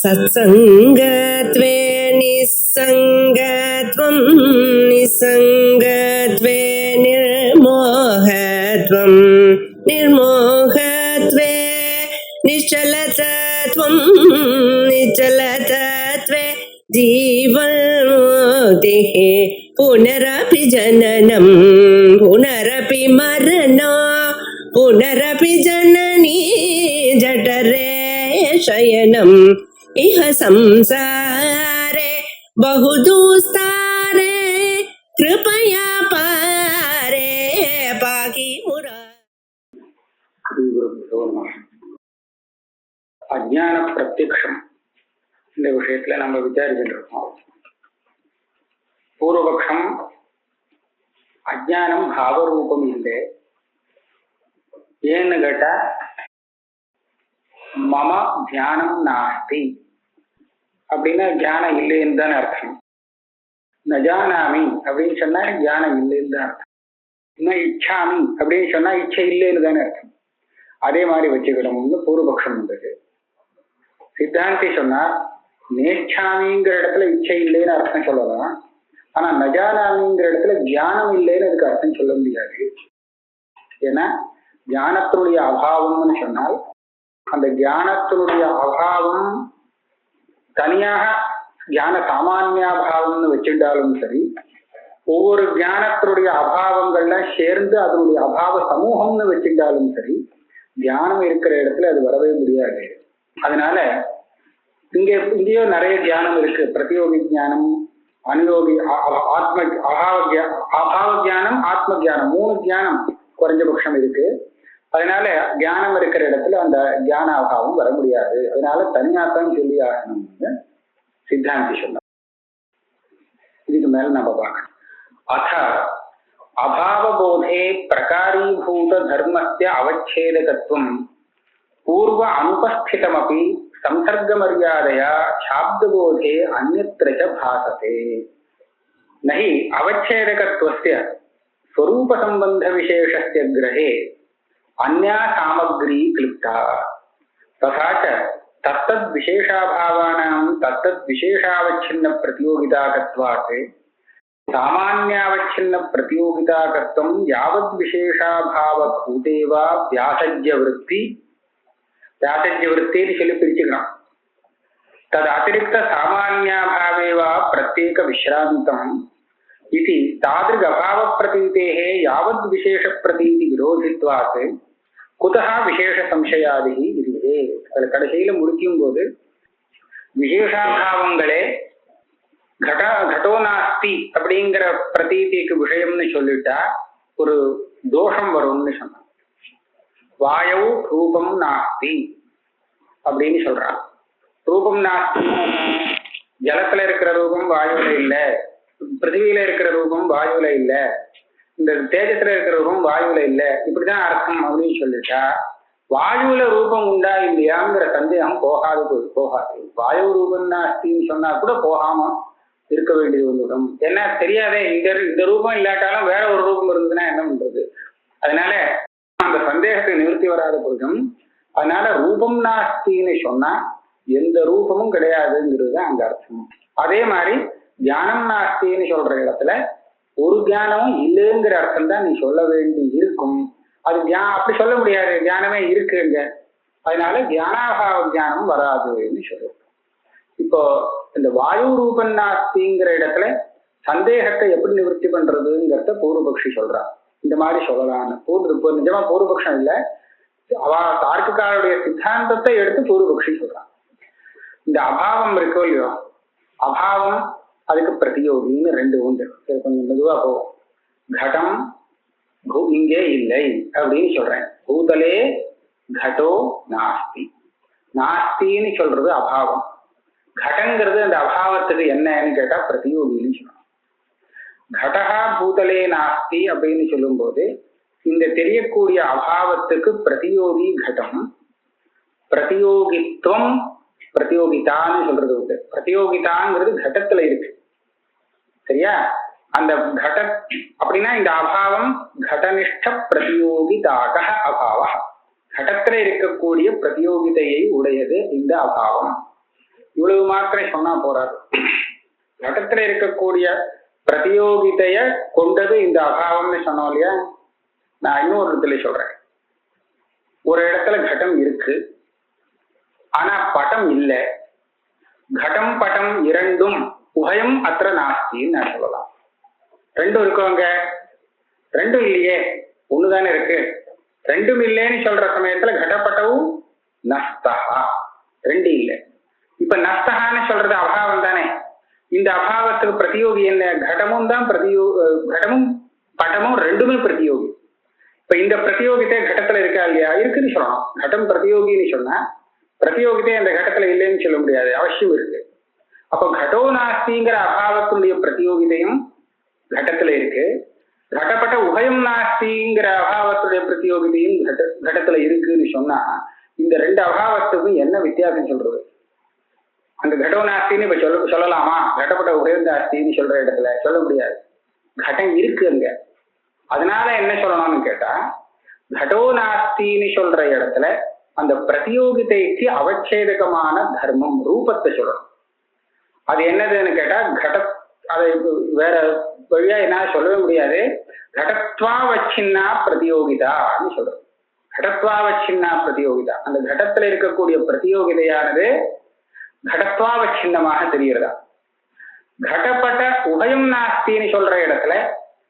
सत्संगत्वे निस्संगत्वं निस्संगत्वे निर्मोहत्वं निर्मोहत्वे निश्चलतत्वं निश्चलतत्वे जीवन्मुक्तिः पुनरपि जननं पुनरपि मरणं पुनरपि जननी जठरे शयनम् इह संसारे बहुदुस्तारे कृपया पारे पाहि मुरा. அஜ்ஞான பிரத்யக்ஷம் இந்த விஷயத்துல நம்ம விசாரிச்சுட்டு இருக்கோம். பூர்வபக்ஷம் அஜ்ஞானம் பாவரூபம் இல்லை. ஏன்னு கேட்டா மம தியானம் நாஸ்தி அப்படின்னா தியானம் இல்லைன்னு தான் அர்த்தம். நஜானாமி அப்படின்னு சொன்னா தியானம் இல்லைன்னு தான் அர்த்தம். இன்னும் இச்சாமி அப்படின்னு சொன்னா இச்சை இல்லைன்னு தானே அர்த்தம். அதே மாதிரி வச்சுக்கிடணும்னு பூர்வபக்ஷம் வந்தது. சித்தாந்தி சொன்னார் நேச்சாமிங்கிற இடத்துல இச்சை இல்லைன்னு அர்த்தம் சொல்லலாம். ஆனா நஜானாமிங்கிற இடத்துல தியானம் இல்லைன்னு அதுக்கு அர்த்தம் சொல்ல முடியாது. ஏன்னா தியானத்தினுடைய அபாவம்னு சொன்னால் அந்த தியானத்தினுடைய அபாவம் தனியாக தியான சாமானியாபாவம்னு வச்சுட்டாலும் சரி, ஒவ்வொரு தியானத்தினுடைய அபாவங்கள்ல சேர்ந்து அதனுடைய அபாவ சமூகம்னு வச்சுட்டாலும் சரி, தியானம் இருக்கிற இடத்துல அது வரவே முடியாது. அதனால இங்கேயோ நிறைய தியானம் இருக்கு. பிரதியோகி தியானம், அனுயோகி, அபாவ தியானம், ஆத்ம தியானம், 3 தியானம் குறைஞ்சபட்சம் இருக்கு. அதனால தியானம் இருக்கிற இடத்துல அந்த தியான அபாவம் வர முடியாது. அதனால தனியாத்தான் சொல்லி ஆகணும்னு சித்தாந்தி சொன்னார். இதுக்கு மேல நம்ம பார்க்கணும். அத அபாவபோதே பிரகாரீபூத தர்மஸ்ய அவச்சேதகத்துவம் பூர்வ அனுபஸ்திதமபி சம்சர்க மரியாதையா சாப்தபோதே அந்யத்ர பாசதே. நஹி அவச்சேதகத்வஸ்ய ஸ்வரூப சம்பந்த விசேஷஸ்ய கிரஹே अन्या सामग्री क्लिप्ता तथा च तत्तद् विशेषाभावानां तत्तद् विशेषावच्छिन्न प्रतियोगिताकत्वात् सामान्यावच्छिन्न प्रतियोगिताकत्वं यावद् विशेषाभावभूते वा व्यासज्यवृत्ति சொல்லி பிரிச்சுக்கலாம். तद् अतिरिक्त सामान्याभावे वा प्रत्येक विश्रान्तम् इति तादृग अभाव प्रतीतेः यावद् विशेष प्रतीति विरोधित्वात् कुतः विशेष संशयादिः विधिये. அதில் கடைசியில முடிக்கும் போது விசேஷாபாவங்களே கடோ நாஸ்தி அப்படிங்கிற பிரதீதிக்கு விஷயம்னு சொல்லிட்டா ஒரு தோஷம் வரும்னு சொன்னான். வாயு ரூபம் நாஸ்தி அப்படின்னு சொல்றான். ரூபம் நாஸ்தி, ஜலத்துல இருக்கிற ரூபம் வாயுல இல்லை, பிருத்திவியில இருக்கிற ரூபம் வாயுல இல்ல, இந்த தேஜத்துல இருக்கிற ரூபம் வாயுல இல்ல, இப்படிதான் அர்த்தம் அப்படின்னு சொல்லிட்டா வாயுல ரூபம் உண்டா இல்லையாங்கிற சந்தேகம் போகாது. வாயு ரூபம் நாஸ்தின்னு சொன்னா கூட போகாம இருக்க வேண்டியது வந்துடும். என்ன தெரியாதே, இந்த ரூபம் இல்லாட்டாலும் வேற ஒரு ரூபம் இருந்ததுன்னா என்ன பண்றது? அதனால அந்த சந்தேகத்தை நிவர்த்தி வராத போதும். அதனால ரூபம் நாஸ்தின்னு சொன்னா எந்த ரூபமும் கிடையாதுங்கிறது தான் அந்த அர்த்தம். அதே மாதிரி தியானம் நாஸ்தின்னு சொல்ற இடத்துல ஒரு தியானமும் இல்லைங்கிற அர்த்தம் தான் நீ சொல்ல வேண்டி இருக்கும். அது அப்படி சொல்ல முடியாது, தியானமே இருக்குங்க. அதனால தியானாபாவ தியானம் வராதுன்னு சொல்லுவோம். இப்போ இந்த வாயு ரூபம் நாஸ்திங்கிற இடத்துல சந்தேகத்தை எப்படி நிவர்த்தி பண்றதுங்கிறத பூர்வபக்ஷி சொல்றான். இந்த மாதிரி சொல்லலாம்னு நிஜமா பூர்வபக்ஷம் இல்லை, அவ தார்க்கிகாருடைய சித்தாந்தத்தை எடுத்து பூர்வபக்ஷி சொல்றான். இந்த அபாவம் இருக்கோ இல்லையோ, அபாவம் அதுக்கு பிரதியோகின்னு 2 உண்டு. கொஞ்சம் மெதுவா போகும். கடம் இங்கே இல்லை அப்படின்னு சொல்றேன். பூதலே கடோ நாஸ்தி. நாஸ்தின்னு சொல்றது அபாவம். கடங்கிறது அந்த அபாவத்துக்கு என்னன்னு கேட்டா பிரதியோகின்னு சொல்லணும். கடகா பூதலே நாஸ்தி அப்படின்னு சொல்லும் போது இந்த தெரியக்கூடிய அபாவத்துக்கு பிரதியோகி கடம், பிரதியோகித்துவம் பிரதியோகிதான்னு சொல்றது உண்டு. பிரதியோகிதாங்கிறது கடத்துல இருக்கு, சரியா? அந்த கட அப்படின்னா இந்த அபாவம் கடனிஷ்ட பிரதியோகிதாக அபாவ, கடத்துல இருக்கக்கூடிய பிரதியோகிதையை உடையது இந்த அபாவம். இவ்வளவு மாத்திரம் சொன்னா போறாது. கடத்துல இருக்கக்கூடிய பிரதியோகிதைய கொண்டது இந்த அபாவம்னு சொன்னோம் இல்லையா. நான் இன்னொரு இடத்துல சொல்றேன். ஒரு இடத்துல கடம் இருக்கு, ஆனா படம் இல்லை. கடம் படம் இரண்டும் உபயம் அத்திர நாஸ்தின்னு நான் சொல்லலாம். ரெண்டும் இருக்கவங்க, ரெண்டும் இல்லையே, ஒண்ணுதானே இருக்கு. ரெண்டும் இல்லைன்னு சொல்ற சமயத்துல கடப்பட்டவும் நஸ்தகா, ரெண்டு இல்லை. இப்ப நஸ்தகான்னு சொல்றது அபாவம் தானே. இந்த அபாவத்துக்கு பிரதியோகி என்ன? கடமும் தான் கடமும் படமும் ரெண்டுமே பிரதியோகி. இப்ப இந்த பிரதியோகித்தை கடத்துல இருக்கா இல்லையா? இருக்குன்னு சொல்லணும். கடம் பிரதியோகின்னு சொன்னா பிரதியோகித்தை அந்த கடத்துல இல்லைன்னு சொல்ல முடியாது, அவசியம் இருக்கு. அப்ப கடோ நாஸ்திங்கிற அபாவத்தினுடைய பிரதியோகிதையும் கடத்துல இருக்கு. கடப்பட்ட உபயம் நாஸ்திங்கிற அபாவத்துடைய பிரதியோகிதையும் கடத்துல இருக்குன்னு சொன்னா இந்த ரெண்டு அபாவத்துக்கும் என்ன வித்தியாசம் சொல்றது? அந்த கடோ நாஸ்தின்னு இப்ப சொல்லலாமா? கடப்பட்ட உபயம் நாஸ்தின்னு சொல்ற இடத்துல சொல்ல முடியாது. கடம் இருக்கு அங்க. அதனால என்ன சொல்லணும்னு கேட்டா, கடோ நாஸ்தின்னு சொல்ற இடத்துல அந்த பிரதியோகிதைக்கு அவச்சேதகமான தர்மம் ரூபத்தை சொல்லணும். அது என்னதுன்னு கேட்டா, அதை வேற வழியா என்ன சொல்லவே முடியாது. கடத்வாவச்சின்னா பிரதியோகிதான்னு சொல்றோம். கடத்வாவச்சின்னா பிரதியோகிதா, அந்த கடத்துல இருக்கக்கூடிய பிரதியோகிதையானது கடத்வாவச்சின்னமாக தெரிகிறதா. கடப்பட்ட உபயம் நாஸ்தின்னு சொல்ற இடத்துல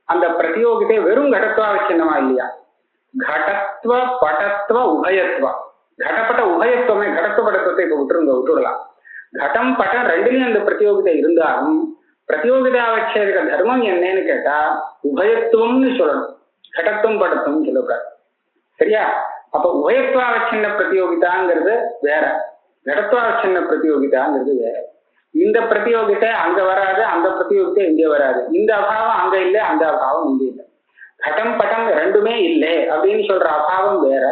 அந்த பிரதியோகிதை வெறும் கடத்வாவச்சின்னமா இல்லையா? கடத்துவ படத்துவ உபயத்துவா. கடப்பட்ட உபயத்துவமே, கடத்துவ படத்துவத்தை இப்ப விட்டுடலாம். கடம் பட்டம் ரெண்டுலயும் அந்த பிரதியோகிதை இருந்தாலும் பிரதியோகிதாவச்சேதக தர்மம் என்னன்னு கேட்டா உபயத்துவம்னு சொல்லணும். கடத்துவம் படத்துவம் சொல்லக்கூடாது. சரியா? அப்ப உபயத்துவாவச்சின்ன பிரதியோகிதாங்கிறது வேற, கடத்துவாவச்சின்ன பிரதியோகிதாங்கிறது வேற. இந்த பிரதியோகித்தை அங்க வராது, அந்த பிரதியோகித்தை இங்கே வராது. இந்த அபாவம் அங்க இல்லை, அந்த அபாவம் இங்கே இல்லை. கடம் பட்டம் ரெண்டுமே இல்லை அப்படின்னு சொல்ற அபாவம் வேற,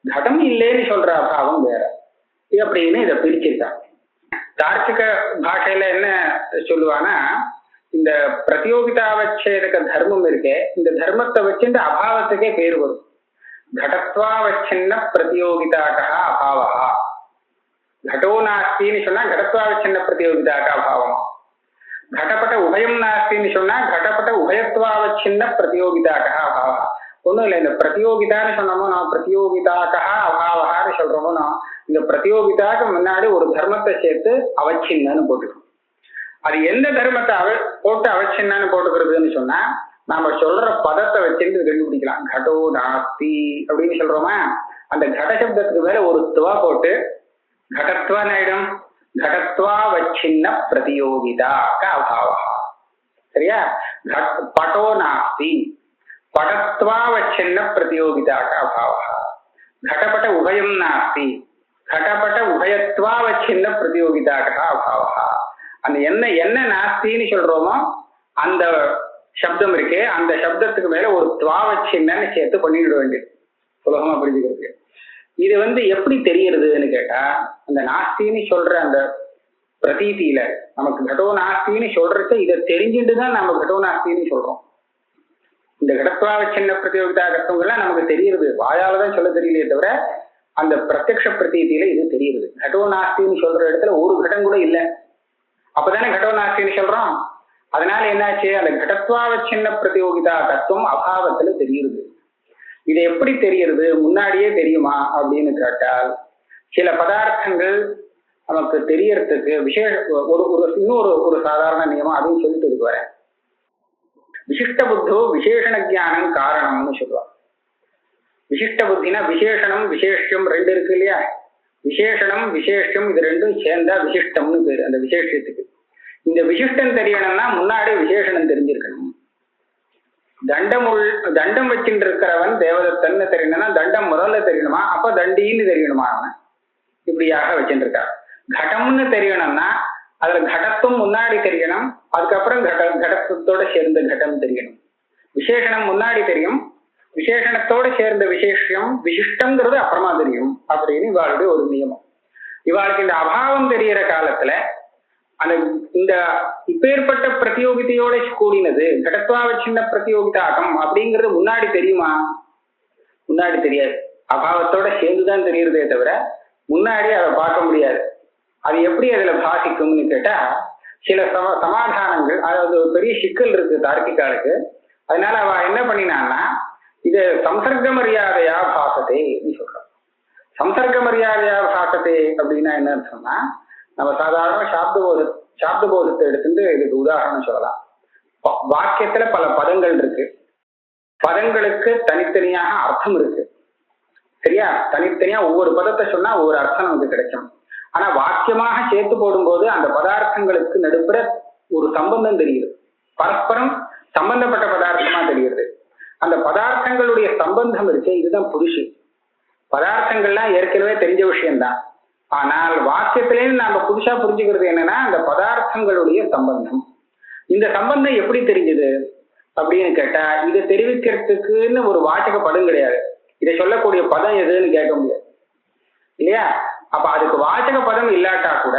கடம் இல்லைன்னு சொல்ற அபாவம் வேற. அப்படின்னு இதை பிரிச்சிருக்காங்க. தார்க்கிக பாஷையில என்ன சொல்லுவானா, இந்த பிரதியோகிதாவச்சேதக தர்மம் இருக்கே, இந்த தர்மத்தை வச்சு இந்த அபாவத்துக்கே பேர் வரும். கடத்வாவச்சின்ன பிரதியோகிதாக அபாவா. கடோ நாஸ்தின்னு சொன்னா கடத்வாவச்சின்ன பிரதியோகிதாக அபாவமா. கடப்பட்ட உபயம் நாஸ்தின்னு சொன்னா கடப்பட்ட உபயத்வாவச்சின்ன பிரதியோகிதாக அபாவா. ஒண்ணும் இல்லை, இந்த பிரதியோகிதான்னு சொன்னோமோ நான் பிரதியோகிதாக அபாவகான்னு சொல்றோமோ நான் இந்த பிரதியோகிதாக முன்னாடி ஒரு தர்மத்தை சேர்த்து அவச்சின்னு போட்டுக்கணும். அது எந்த தர்மத்தை போட்டு அவச்சின்னு போட்டுக்கிறதுன்னு சொன்னா நாம சொல்ற பதத்தை வச்சுட்டு கண்டுபிடிக்கலாம். கடோ நாஸ்தி அப்படின்னு சொல்றோமா, அந்த கட சப்தத்துக்கு மேல ஒரு துவா போட்டு கடத்வான் ஆயிடும். கடத்வாவச்சின்ன பிரதியோகிதா அபாவா. சரியா? படோ நாஸ்தி படத்வாவச்சின்ன பிரதியோகிதாக அபாவா. கடப்பட்ட உபயம் நாஸ்தி கடப்பட்ட உபயத்வாவச்சின்ன பிரதியோகிதாக அபாவா. அந்த என்ன நாஸ்தின்னு சொல்றோமோ அந்த சப்தம் இருக்கே, அந்த சப்தத்துக்கு மேல ஒரு துவாவச்சின்னு சேர்த்து பண்ணிட வேண்டியது, சுலகமா புரிஞ்சுக்கிறதுக்கு. இது எப்படி தெரியறதுன்னு கேட்டா, அந்த நாஸ்தின்னு சொல்ற அந்த பிரதீதியில நமக்கு கடோ நாஸ்தின்னு சொல்றது இதை தெரிஞ்சுட்டுதான் நம்ம கடோ நாஸ்தின்னு சொல்றோம். இந்த கடத்வாவச்சின்ன பிரதியோகிதா கட்டங்கள்லாம் நமக்கு தெரியுது, வாயாலதான் சொல்ல தெரியலையே தவிர அந்த பிரத்யக்ஷ பிரதீதியில இது தெரியுது. கடோ நாஸ்தின்னு சொல்ற இடத்துல ஒரு கடம் கூட இல்லை, அப்பதானே கடோ நாஸ்தின்னு சொல்றோம். அதனால என்னாச்சு, அந்த கடத்வாவச்சின்ன பிரதியோகிதா தத்துவம் அபாவத்துல தெரியுது. இது எப்படி தெரியுது? முன்னாடியே தெரியுமா அப்படின்னு கேட்டால், சில பதார்த்தங்கள் நமக்கு தெரியறதுக்கு இன்னொரு சாதாரண நியமம் அதையும் சொல்லிட்டு இருக்கு வரேன். விசிஷ்ட புத்தோ விசேஷண ஜானம் காரணம்னு சொல்லுவாங்க. விசிஷ்ட புத்தினா விசேஷணம் விசேஷம் ரெண்டு இருக்கு இல்லையா? விசேஷணம் விசேஷம் இது ரெண்டும் சேர்ந்தா விசிஷ்டம்னு பேரு அந்த விசேஷத்துக்கு. இந்த விசிஷ்டம் தெரியணும்னா முன்னாடி விசேஷணம் தெரிஞ்சிருக்கணும். தண்டம் வச்சுட்டு இருக்கிறவன் தேவதத்தன்னு தெரியணும்னா தண்டம் முதல்ல தெரியணுமா, அப்ப தண்டின்னு தெரியணுமா அவன், இப்படியாக வச்சுட்டு இருக்கான். கடம்னு தெரியணும்னா அதுல கடத்தும் முன்னாடி தெரியணும், அதுக்கப்புறம் கடத்தத்தோட சேர்ந்த கடம் தெரியணும். விசேஷணம் முன்னாடி தெரியும், விசேஷணத்தோட சேர்ந்த விசேஷம் விசிஷ்டங்கிறது அப்புறமா தெரியும் அப்படின்னு இவாளுடைய ஒரு நியமம். இவாளுக்கு இந்த அபாவம் தெரிகிற காலத்துல அந்த இந்த இப்பேற்பட்ட பிரதியோகிதையோட கூடினது கடத்வாவச்சின்ன பிரதியோகிதாகம் அப்படிங்கிறது முன்னாடி தெரியுமா? முன்னாடி தெரியாது, அபாவத்தோட சேர்ந்துதான் தெரியுறதே தவிர முன்னாடி அதை பார்க்க முடியாது. அது எப்படி அதுல பாசிக்கும்னு கேட்டா சில சமாதானங்கள், அதாவது ஒரு பெரிய சிக்கல் இருக்கு தார்க்கிகாளுக்கு. அதனால அவ என்ன பண்ணினான்னா இது சம்சர்க்க மரியாதையா பாசத்தே சொல்றான். சம்சர்க்க மரியாதையா பாசத்தே அப்படின்னா என்னன்னு சொன்னா, நம்ம சாதாரண சாப்த போதத்தை எடுத்துட்டு இதுக்கு உதாரணம் சொல்லலாம். வாக்கியத்துல பல பதங்கள் இருக்கு, பதங்களுக்கு தனித்தனியாக அர்த்தம் இருக்கு. சரியா? தனித்தனியா ஒவ்வொரு பதத்தை சொன்னா ஒவ்வொரு அர்த்தம் நமக்கு கிடைக்கும். ஆனா வாக்கியமாக சேர்த்து போடும்போது அந்த பதார்த்தங்களுக்கு நடுப்புற ஒரு சம்பந்தம் தெரியுது, பரஸ்பரம் சம்பந்தப்பட்ட பதார்த்தமா தெரியுது. அந்த பதார்த்தங்களுடைய சம்பந்தம் இருக்கு, இதுதான் புதுசு. பதார்த்தங்கள்லாம் ஏற்கனவே தெரிஞ்ச விஷயம்தான். ஆனால் வாக்கியத்திலேயும் நாம புதுசா புரிஞ்சுக்கிறது என்னன்னா அந்த பதார்த்தங்களுடைய சம்பந்தம். இந்த சம்பந்தம் எப்படி தெரிஞ்சது அப்படின்னு கேட்டா, இதை தெரிவிக்கிறதுக்குன்னு ஒரு வாச்சக பதம் கிடையாது. இதை சொல்லக்கூடிய பதம் எதுன்னு கேட்க முடியாது இல்லையா? அப்ப அதுக்கு வாச்சக பதம் இல்லாட்டா கூட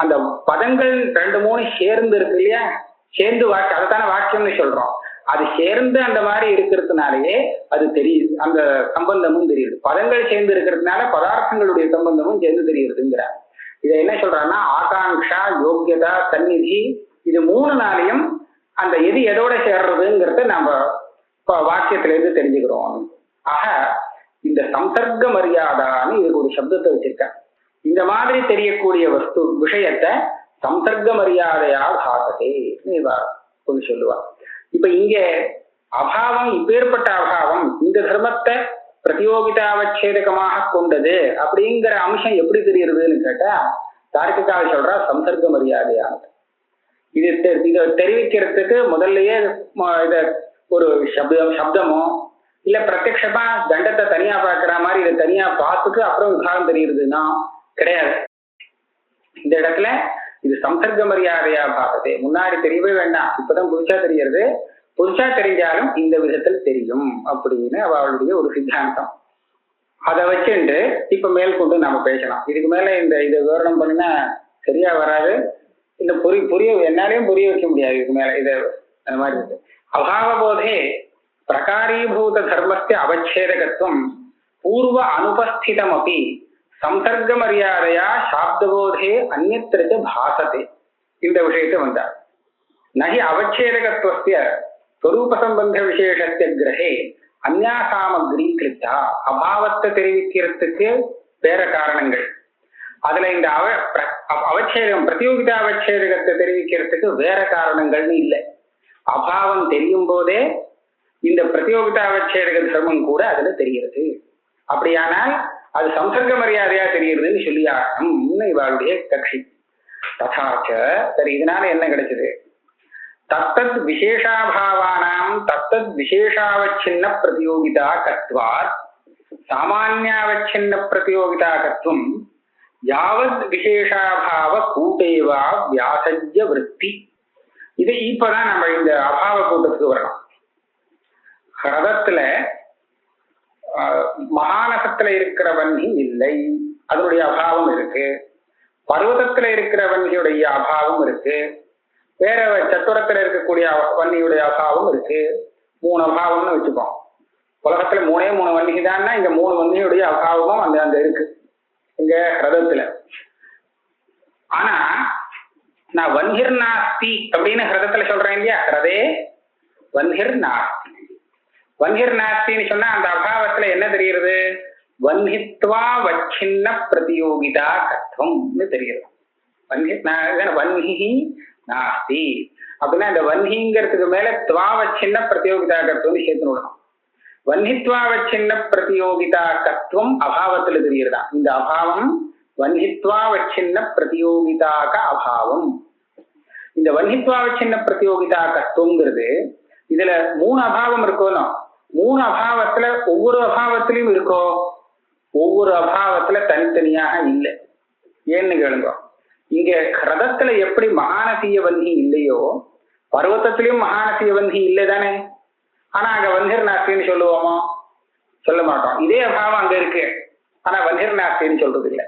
அந்த பதங்கள் 2-3 சேர்ந்து இருக்கு இல்லையா, சேர்ந்து வாக்கியம், அதுதானே வாக்கியம்னு சொல்றோம். அது சேர்ந்து அந்த மாதிரி இருக்கிறதுனாலயே அது தெரியுது, அந்த சம்பந்தமும் தெரியுது. பதங்கள் சேர்ந்து இருக்கிறதுனால பதார்த்தங்களுடைய சம்பந்தமும் சேர்ந்து தெரியுதுங்கிற இதை என்ன சொல்றாங்கன்னா ஆகாங்ஷா, யோக்கியதா, சந்நிதி, இது 3 நாளையும் அந்த எது எதோட சேர்றதுங்கிறத நம்ம வாக்கியத்திலிருந்து தெரிஞ்சுக்கிறோம். ஆக இந்த சம்சர்க்க மரியாதான்னு இதுக்கு ஒரு சப்தத்தை வச்சிருக்கேன். இந்த மாதிரி தெரியக்கூடிய வஸ்து விஷயத்தை சம்சர்க்க மரியாதையா பாசத்தே சொல்லி சொல்லுவா. இப்ப இங்க அபாவம், இப்பேற்பட்ட அபாவம் இந்த தர்மத்தை பிரதியோகிதாவச்சேதகமாக கொண்டது அப்படிங்கிற அம்சம் எப்படி தெரியுதுன்னு கேட்டா, தார்க்கிகால் சொல்றா சம்சர்க்க மரியாதையானது. இதை தெரிவிக்கிறதுக்கு முதல்லயே இத ஒரு சப்தமோ இல்ல பிரத்யக்ஷமா தண்டத்தை தனியா பார்க்கிற மாதிரி இதை தனியா பார்த்துட்டு அப்புறம் விபாகம் தெரியுதுன்னா கிடையாது. இந்த இடத்துல இது சம்சர்க்க மரியாதையா பார்த்ததே, முன்னாடி தெரியவே வேண்டாம், இப்பதான் புதுசா தெரியறது. புதுசா தெரிஞ்சாலும் இந்த விதத்தில் தெரியும் அப்படின்னு அவளுடைய ஒரு சித்தாந்தம். அதை வச்சுட்டு இப்ப மேல் கொண்டு நாம பேசலாம். இதுக்கு மேல இதை விவரணம் பண்ணினா சரியா வராது, இந்த புரிய என்னாலையும் புரிய வைக்க முடியாது இதுக்கு மேல. இது அந்த மாதிரி இருக்கு. அபாவபோதே பிரகாரீபூத தர்மஸ்ய அவச்சேதகத்துவம் பூர்வ அனுபஸ்திதம் அப்படி சம்சர்க்க மரியாதையா சாப்தபோதே அந்நியத்திரச்ச பாசத்தே. இந்த விஷயத்தை வந்தார். நகி அவச்சேதகத்துவஸ்ய ஸ்வரூப சம்பந்த விசேஷஸ்ய கிரஹே அந்யா சாமகிரி கிருத்தா. அபாவத்தை தெரிவிக்கிறதுக்கு வேற காரணங்கள், அதுல இந்த அவச்சேதகம் பிரதியோகிதா அவச்சேதகத்தை தெரிவிக்கிறதுக்கு வேற காரணங்கள்னு இல்லை. அபாவம் தெரியும் போதே இந்த பிரதியோகிதா அவச்சேதக தர்மம் கூட அதுல தெரிகிறது. அப்படியானால் அது சம்சர்க்க மரியாதையா தெரியுதுன்னு சொல்லியாகணும் இவளுடைய கட்சி. ததாச்ச, சரி இதனால என்ன கிடைச்சது? தத்தத் விசேஷாபாவானாம் தத்தத் விசேஷாவச்சின்ன பிரதியோகிதா கத்வாத் சாமான்யாவச்சின்ன பிரதியோகிதா கத்வம் யாவத் விசேஷாபாவ கூட்டேவா வியாசஜ்ய விருத்தி. இது இப்பதான் நம்ம இந்த அபாவ கூட்டத்துக்கு வரணும். ஹிரதத்துல மகாநசத்துல இருக்கிற வன்னி இல்லை, அதனுடைய அபாவம் இருக்கு. பர்வதத்துல இருக்கிற வன்னியுடைய அபாவம் இருக்கு. வேற சத்துரத்துல இருக்கக்கூடிய வன்னியுடைய அபாவம் இருக்கு. 3 அபாவம்னு வச்சுப்போம். உலகத்துல 3 வன்னிகை தான்னா இந்த 3 வன்னியுடைய அபாவமும் அந்த இருக்கு இங்க ஹிரதத்துல. ஆனா நான் வன்ஹிர் நாஸ்தி அப்படின்னு ஹிரதத்துல சொல்றேன் இல்லையா, ஹிரதே வன்ஹிர் நாஸ்தி. வன்ஹிர் நாஸ்தின்னு சொன்னா அந்த அபாவத்துல என்ன தெரிகிறது? வன்ஹித்வா வச்சின்ன பிரதியோகிதா கத்வம்னு தெரிகிறது. வன்ஹி நாஸ்தி அப்படின்னா இந்த வன்ஹிங்கிறதுக்கு மேல துவாவச்சின்ன பிரதியோகிதா கத்வம்னு சேர்த்து விடணும். வன்ஹித்வாவச்சின்ன பிரதியோகிதா கத்வம் அபாவத்துல தெரிகிறதா. இந்த அபாவம் வன்ஹித்வாவச்சின்ன பிரதியோகிதாக அபாவம். இந்த வன்ஹித்வாவச்சின்ன பிரதியோகிதா கத்வம்ங்கிறது இதுல 3 அபாவம் இருக்கணும். 3 அபாவத்துல ஒவ்வொரு அபாவத்திலையும் இருக்கோ, ஒவ்வொரு அபாவத்துல தனித்தனியாக இல்லை. ஏன்னு கேளுங்க, இங்க ஹிரதத்துல எப்படி மகாநசிய வன்னி இல்லையோ பர்வத்தத்திலையும் மகாநசிய வன்னி இல்லை தானே. ஆனா அங்க வன்ஹிர் நாஸ்தின்னு சொல்லுவோமோ? சொல்ல மாட்டோம். இதே அபாவம் அங்க இருக்கு, ஆனா வன்ஹிர் நாஸ்தின்னு சொல்றது இல்லை.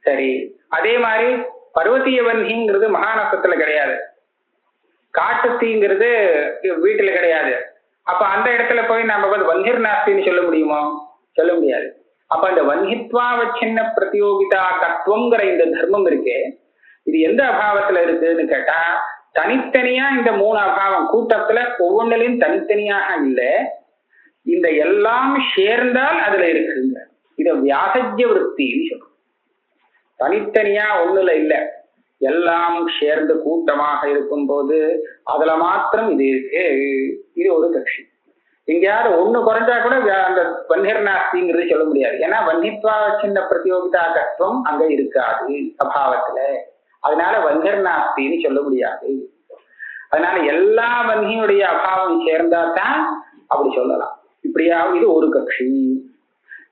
சரி, அதே மாதிரி பர்வத்திய வன்னிங்கிறது மகாநசத்துல கிடையாது, காட்டுத்தீங்கிறது வீட்டுல கிடையாது. அப்ப அந்த இடத்துல போய் நம்ம வன்ஹிர் நாஸ்தின்னு சொல்ல முடியுமோ? சொல்ல முடியாது. அப்ப இந்த வன்னித்வாவச்சின்ன பிரதியோகிதா தத்துவங்கிற இந்த தர்மம் இருக்கே, இது எந்த அபாவத்துல இருக்குன்னு கேட்டா, தனித்தனியா இந்த 3 அபாவம் கூட்டத்துல ஒவ்வொன்றிலையும் தனித்தனியாக இல்லை, இந்த எல்லாம் சேர்ந்தால் அதுல இருக்குங்க. இத வியாசஜ்ய விற்த்தின்னு சொல்றோம். தனித்தனியா ஒண்ணுல இல்ல, எல்லாம் சேர்ந்து கூட்டமாக இருக்கும் போது அதுல மாத்திரம் இது இருக்கு. இது ஒரு கட்சி. எங்கேயாவது ஒண்ணு குறைஞ்சா கூட அந்த வன்னிர் நாஸ்திங்கிறது சொல்ல முடியாது. ஏன்னா வன்னித்வா சின்ன பிரதியோகிதா தத்துவம் அங்க இருக்காது அபாவத்துல. அதனால வன்னிர் நாஸ்தின்னு சொல்ல முடியாது. அதனால எல்லா வன்னியுடைய அபாவம் சேர்ந்தா தான் அப்படி சொல்லலாம். இப்படியா இது ஒரு கட்சி.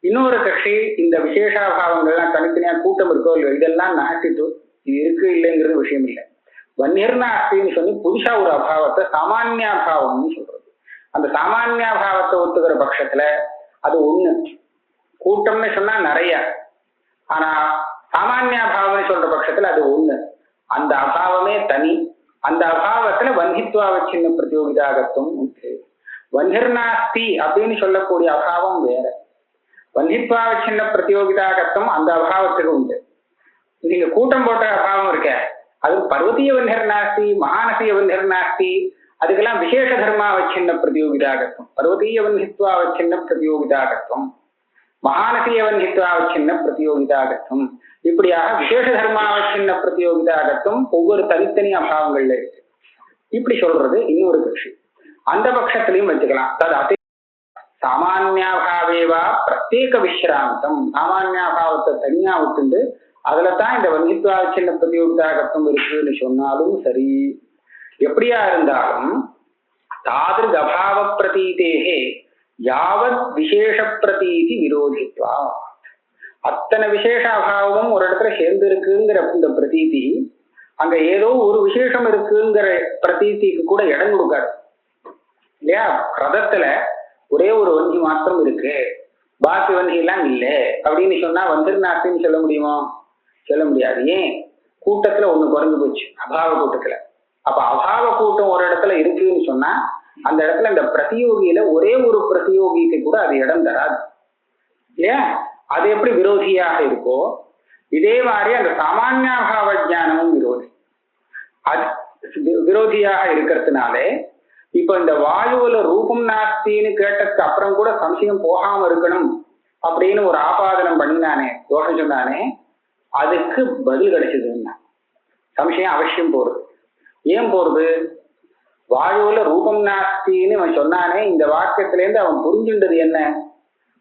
இன்னொரு கட்சி இந்த விசேஷாபாவங்கள்லாம் தனித்தனியா கூட்டம் இருக்கோ இல்லையோ இதெல்லாம் நகட்டிட்டு இது இருக்கு இல்லைங்கிறது விஷயம் இல்லை. வன்னிர் நாஸ்தின்னு சொல்லி புதுசா ஒரு அபாவத்தை சாமானியாபாவம்னு சொல்றது. அந்த சாமானியாபாவத்தை ஒத்துக்கிற பட்சத்துல அது ஒண்ணு, கூட்டம்னு சொன்னா நிறைய, ஆனா சாமானியாபாவம்னு சொல்ற பட்சத்துல அது ஒண்ணு, அந்த அபாவமே தனி. அந்த அபாவத்துல வன்னித்வாவச்சின்ன பிரதியோகிதாகத்துவம் உண்டு. வன்னிர் நாஸ்தி அப்படின்னு சொல்லக்கூடிய அபாவம் வேற, வன்னித்வாவச்சின்ன பிரதியோகிதாகத்துவம் அந்த அபாவத்துக்கு உண்டு. நீங்க கூட்டம் போட்ட அபாவம் இருக்க, அது பர்வதீய வன்னிர் நாஸ்தி, மகாநசிய வன்னிர் நாஸ்தி, அதுக்கெல்லாம் விசேஷ தர்மாவச்சின்ன பிரதியோகிதாகத்துவம். பர்வதீய வன்னித்வாவச்சின்ன பிரதியோகிதாகத்துவம், மகாநசிய வன்னித்வாவச்சின்ன பிரதியோகிதாகத்துவம், இப்படியாக விசேஷ தர்மாவச்சின்ன பிரதியோகிதாகத்துவம் ஒவ்வொரு தனித்தனி அபாவங்கள்ல இருக்கு. இப்படி சொல்றது இன்னொரு கட்சி. அந்த பட்சத்திலையும் வச்சுக்கலாம். தது சாமானியாபாவேவா பிரத்யேக விஸ்ராந்தம், சாமானியாபாவத்தை தனியா விட்டுண்டு அதுலதான் இந்த வன்னித்வாவச்சின்ன பிரதியோகிதாகத்துவம் இருக்குன்னு சொன்னாலும் சரி. எப்படியா இருந்தாலும் தாதிருக் அபாவ பிரதீதேகே யாவத் விசேஷ பிரதீதி விரோதித்வா, அத்தனை விசேஷ அபாவமும் ஒரு இடத்துல சேர்ந்து இருக்குங்கிற இந்த பிரதீதி அங்க ஏதோ ஒரு விசேஷம் இருக்குங்கிற பிரதீதிக்கு கூட இடம் கொடுக்காது இல்லையா. ரதத்துல ஒரே ஒரு வண்டி மாத்திரம் இருக்கு, பாக்கி வண்டி எல்லாம் இல்லை அப்படின்னு சொன்னா வந்திருநாஸ்தின்னு சொல்ல முடியுமோ? சொல்ல முடியாது. ஏன்? கூட்டத்துல ஒண்ணு குறைஞ்சு போச்சு அபாவ கூட்டத்துல. அப்ப அபாவ கூட்டம் ஒரு இடத்துல இருக்குன்னு சொன்னா அந்த இடத்துல இந்த பிரதியோகியில ஒரே ஒரு பிரதியோகிக்கு கூட அது இடம் தராது இல்லையா. அது எப்படி விரோதியாக இருக்கோ இதே மாதிரி அந்த சாமானியாபாவ ஜானமும் விரோதி. அது விரோதியாக இருக்கிறதுனாலே இப்ப இந்த வாயுவுல ரூபம் நாஸ்தின்னு கேட்டதுக்கு அப்புறம் கூட சம்சயம் போகாம இருக்கணும் அப்படின்னு ஒரு ஆபாதனம் பண்ணினானே, தோஷம் சொன்னானே, அதுக்கு பதில் கிடைச்சதுன்னா சம்சயம் அவசியம் போறது. ஏன் போறது? வாயுவுல ரூபம் நாஸ்தின்னு அவன் சொன்னானே, இந்த வாக்கியத்துல இருந்து அவன் புரிஞ்சுண்டது என்ன?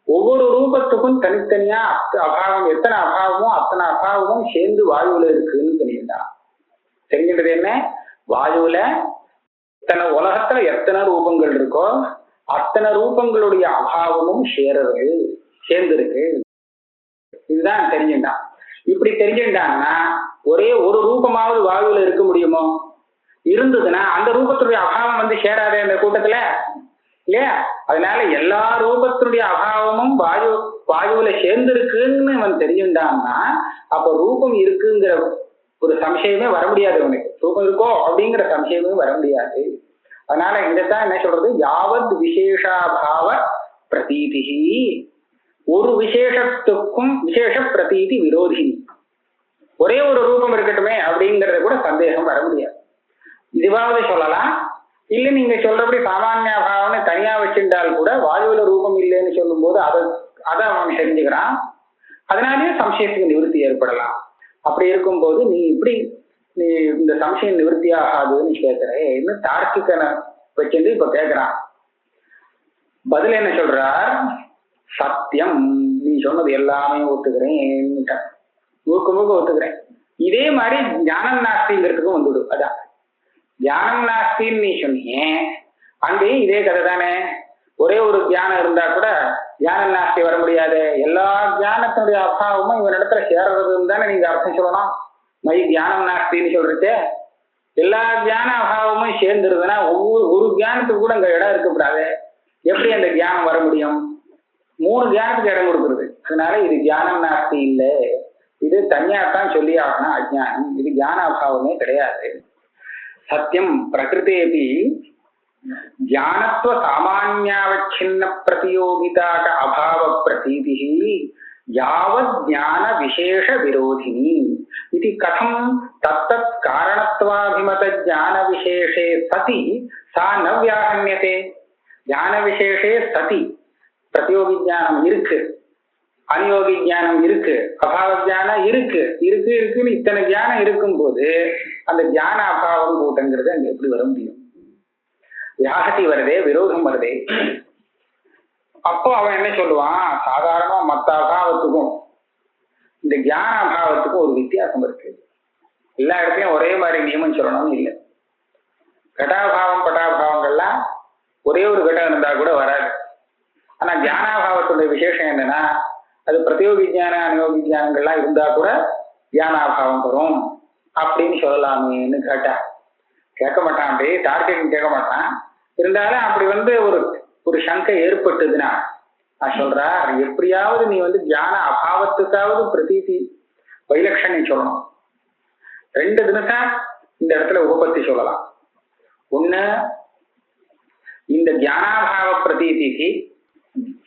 ஒவ்வொரு ரூபத்துக்கும் தனித்தனியா அபாவம், எத்தனை அபாவமோ அத்தனை அபாவமும் சேர்ந்து வாயுவுல இருக்குன்னு தெரியுதான். தெரிஞ்சின்றது என்ன? வாயுவுல இத்தனை உலகத்துல எத்தனை ரூபங்கள் இருக்கோ அத்தனை ரூபங்களுடைய அபாவமும் சேர்ந்து இருக்கு. இதுதான் தெரிஞ்சுட்டான். இப்படி தெரிஞ்சுட்டான்னா ஒரே ஒரு ரூபமாவது வாயுல இருக்க முடியுமோ? இருந்ததுன்னா அந்த ரூபத்துடைய அபாவம் சேராதே அந்த கூட்டத்துல இல்லையா. அதனால எல்லா ரூபத்தினுடைய அபாவமும் வாயுவுல சேர்ந்து இருக்குன்னு அவன் தெரிஞ்சுட்டான்னா அப்ப ரூபம் இருக்குங்கிற ஒரு சம்சயமே வர முடியாது. அவனுக்கு ரூபம் இருக்கோ அப்படிங்கிற சம்சயமே வர முடியாது. அதனால இதைத்தான் என்ன சொல்றது, யாவத் விசேஷாபாவ பிரதீதி, ஒரு விசேஷத்துக்கும் விசேஷ பிரதீதி விரோதி. ஒரே ஒரு ரூபம் இருக்கட்டுமே அப்படிங்கறத கூட சந்தேகம் வர முடியாது. இதுவாவது சொல்லலாம். இல்ல நீங்க சொல்றபடி சாமானியாபாவம்னு தனியா வச்சிருந்தால் கூட வாயுவில ரூபம் இல்லைன்னு சொல்லும் போது அதை அவன் தெரிஞ்சுக்கிறான். அதனாலேயே சம்சயத்துக்கு நிவர்த்தி ஏற்படலாம். அப்படி இருக்கும்போது நீ இப்படி நீ இந்த சம்சயம் நிவர்த்தி ஆகாதுன்னு கேட்கிறேன்னு தார்க்கிகனை வச்சிருந்து இப்ப கேட்கிறான். பதில் என்ன சொல்றார்? சத்தியம், நீ சொன்னது எல்லாமே ஒத்துக்கிறேன், மூக்க ஒத்துக்கிறேன். இதே மாதிரி ஞானம் நாஸ்திங்கிறதுக்கும் வந்துடும். அதான் ஞானம் நாஸ்தின்னு நீ சொன்னீங்க, அங்கேயும் இதே கதை தானே. ஒரே ஒரு தியானம் இருந்தா கூட ஞானம் நாஸ்தி வர முடியாது. எல்லா தியானத்தினுடைய அபாவமும் இவன் இடத்துல சேர்றதுன்னு தானே நீங்க அர்த்தம் சொல்லணும். மை தியானம் நாஸ்தின்னு சொல்றதே எல்லா தியான அபாவமும் சேர்ந்துருதுன்னா ஒரு தியானத்துக்கு கூட அங்க இடம் இருக்கக்கூடாது. எப்படி அந்த தியானம் வர முடியும்? 3 தியானத்துக்கு இடம் கொடுக்குறது. அதனால இது தியானம் நாஸ்தி இல்லை, இது தனியாத்தான் சொல்லி ஆகணும் அஜ்ஞானம். இது தியான அபாவமே கிடையாது. சத்தியம் பிரகிருதேபி ज्ञानत्व सामान्यावच्छिन्न प्रतियोगिता का अभाव प्रतीति यावत् ज्ञान विशेष विरोधिनी इति कथं तत्तत् कारणत्वाभिमत ज्ञान विशेषे सति सा न व्याहन्यते ज्ञान विशेषे सति प्रतियोगी ज्ञाனம் இருக்கு அநியோகி ஞானம் இருக்கு அபாவ ஞானம் இருக்குன்னு இத்தனை ஞானம் இருக்கும்போது அந்த ஞான அபாவம் கூட்டங்கிறது அங்க எப்படி வர முடியும் வியாகதி வருதே விரோதம் வருதே அப்போ அவன் என்ன சொல்லுவான் சாதாரணமா மத்த அபாவத்துக்கும் இந்த ஞான அபாவத்துக்கும் ஒரு வித்தியாசம் இருக்கு எல்லா இடத்தையும் ஒரே மாதிரி நியமம் சொல்லணும்னு இல்லை கட்டாபாவம் பட்டாபாவங்கள்லாம் ஒரே ஒரு கட்டம் இருந்தா கூட வராது ஆனா ஞானாபாவத்துடைய விசேஷம் என்னன்னா அது பிரதியோகி ஞான அனுயோகி ஞானங்கள்லாம் இருந்தா கூட ஞானாபாவம் வரும் அப்படின்னு சொல்லலாமேன்னு கேட்க மாட்டான் அப்படி டார்கெட் கேட்க மாட்டான் இருந்தாலும் அப்படி ஒரு சங்கை ஏற்பட்டதுன்னா நான் சொல்றேன் எப்படியாவது நீ ஞான அபாவத்துக்காவது பிரதீதி வைலட்சணம் சொல்லணும் ரெண்டு தினசம் இந்த இடத்துல உபபத்தி சொல்லலாம் ஒண்ணு இந்த ஞானாபாவ பிரதீதிக்கு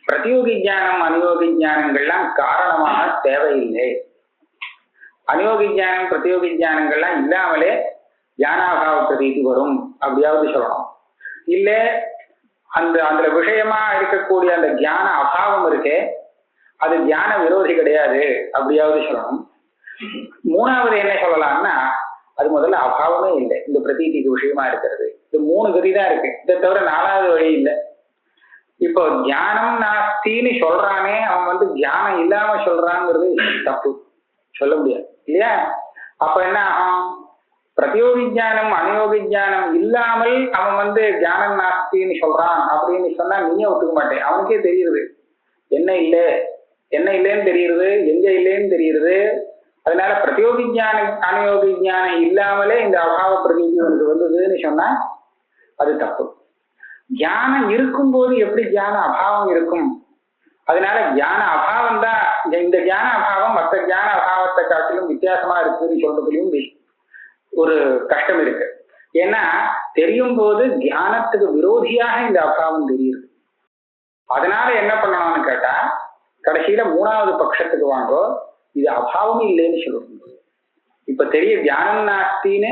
பிரதியோகி ஞானம் அனுயோகி ஞானங்கள்லாம் காரணமாக தேவையில்லை அனுயோகி ஞானம் பிரதியோகி ஞானங்கள்லாம் இல்லாமலே ஞானாபாவ பிரதீதி வரும் அப்படியாவது சொல்லணும் இல்ல அந்த விஷயமா இருக்கக்கூடிய அந்த ஞான அபாவம் இருக்கே அது ஞான விரோதி கிடையாது அப்படியாவது சொல்லணும் மூணாவது என்ன சொல்லலாம்னா அது முதல்ல அபாவமே இல்லை இந்த பிரதீதிக்கு விஷயமா இருக்கிறது இது மூணு கதி தான் இருக்கு இதை தவிர நாலாவது வழி இல்லை இப்போ ஞானம் நாஸ்தின்னு சொல்றானே அவன் ஞானம் இல்லாம சொல்றாங்கிறது தப்பு சொல்ல முடியாது இல்லையா அப்ப என்ன ஆகும் பிரதியோகி ஞானம் அனுயோகி ஞானம் இல்லாமல் அவன் ஞானம் நாஸ்தின்னு சொல்றான் அப்படின்னு சொன்னா நீயே ஒத்துக்க மாட்டேன் அவனுக்கே தெரியுது என்ன இல்லைன்னு தெரியுது எங்க இல்லைன்னு தெரியுது அதனால பிரதியோகி ஞானம் அனுயோகி ஞானம் இல்லாமலே இந்த அபாவ பிரதீதி வந்ததுன்னு சொன்னா அது தப்பு ஞானம் இருக்கும்போது எப்படி ஞான அபாவம் இருக்கும் அதனால ஞான அபாவம் தான் இந்த ஞான அபாவம் மற்ற ஞான அபாவத்தை காட்டிலும் வித்தியாசமா இருக்குன்னு சொல்றதுலயும் ஒரு கஷ்டம் இருக்கு ஏன்னா தெரியும் போது ஞானத்துக்கு விரோதியாக இந்த அபாவம் தெரியுது அதனால என்ன பண்ணணும்னு கேட்டா கடைசியில மூணாவது பட்சத்துக்கு வாங்கோ இது அபாவம் இல்லைன்னு சொல்லுங்க இப்ப ஞானம் நாஸ்தின்னு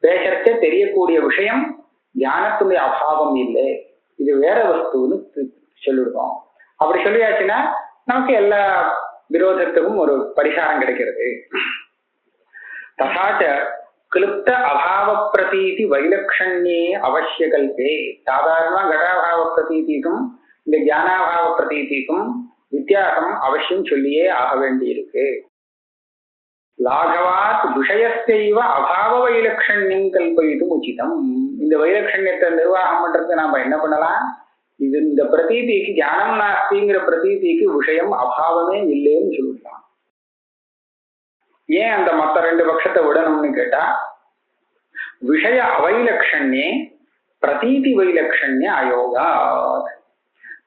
பேசறச்சே தெரியக்கூடிய விஷயம் ஞானத்துடைய அபாவம் இல்லை இது வேற வஸ்துன்னு சொல்லிடுவோம் அப்படி சொல்லியாச்சுன்னா நமக்கு எல்லா விரோதத்துக்கும் ஒரு பரிகாரம் கிடைக்கிறது ததாச்ச கிளுப்த அபாவ பிரதீதி வைலக்ஷண்யே அவசிய கல்பே சாதாரணமா கடாபாவ பிரதீதிக்கும் இந்த ஞானாபாவ பிரதீதிக்கும் வித்தியாசம் அவசியம் சொல்லியே ஆக வேண்டியிருக்கு லாகவாத் விஷயத்தைவ அபாவ வைலக்ஷண்யம் கல்பயிதும் உச்சிதம் இந்த வைலக்ஷண்யத்தை நிர்வாகம் பண்றதுக்கு நாம என்ன பண்ணலாம் இது இந்த பிரதீதிக்கு ஞானம் நாஸ்திங்கிற பிரதீதிக்கு விஷயம் அபாவமே இல்லைன்னு சொல்லலாம் ஏன் அந்த மற்ற ரெண்டு பட்சத்தை விடணும்னு கேட்டா விஷய அவைலக்ஷண்யே பிரதீதி வைலக்ஷண்ய அயோகா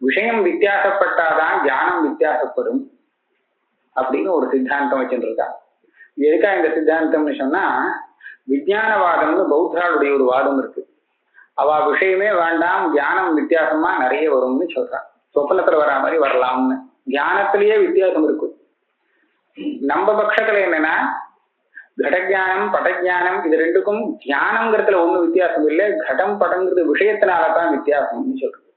விஷயம் வித்தியாசப்பட்டாதான் ஞானம் வித்தியாசப்படும் அப்படின்னு ஒரு சித்தாந்தம் வச்சுருக்கா எதுக்கா இந்த சித்தாந்தம்னு சொன்னா விஞ்ஞானவாதம்னு பௌத்தாளுடைய ஒரு வாதம் இருக்கு அவ விஷயமே வேண்டாம் ஞானம் வித்தியாசமா நிறைய வரும்னு சொல்றான் சொப்பனத்துல வரா மாதிரி வரலாம்னு ஞானத்திலேயே வித்தியாசம் இருக்கு நம்ம பட்சத்துல என்னன்னா கடஜானம் படஜானம் இது ரெண்டுக்கும் ஞானம்ங்கிறதுல ஒண்ணும் வித்தியாசம் இல்லை கடம் படங்கிறது விஷயத்தினாலதான் வித்தியாசம்னு சொல்றது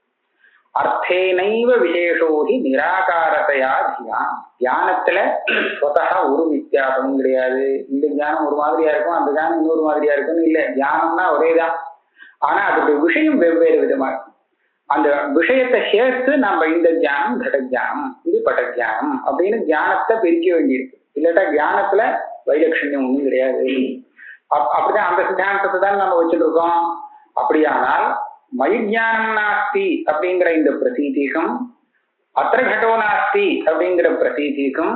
அர்த்தேனைவ விசேஷோகி நிராகாரத்தையா தியானம் தியானத்துல சொத்தகா ஒரு வித்தியாசமும் கிடையாது இந்த ஞானம் ஒரு மாதிரியா இருக்கும் அந்த ஞானம் இன்னொரு மாதிரியா இருக்கும்னு இல்லை தியானம்னா ஒரேதான் ஆனா அதோடைய விஷயம் வெவ்வேறு விதமா இருக்கும் அந்த விஷயத்தை சேர்த்து நம்ம இந்த தியானம் கடஜானம் இது படஜானம் அப்படின்னு தியானத்தை பிரிக்க வேண்டியிருக்கு இல்லாட்டா தியானத்துல வைலட்சண்யம் ஒண்ணும் கிடையாது அப்படிதான் அந்த சித்தாந்தத்தை தான் நம்ம வச்சுட்டு இருக்கோம் அப்படியானால் மயிஜானம் நாஸ்தி அப்படிங்கிற இந்த பிரதீதிக்கும் அத்திர கடோ நாஸ்தி அப்படிங்கிற பிரதீதிக்கும்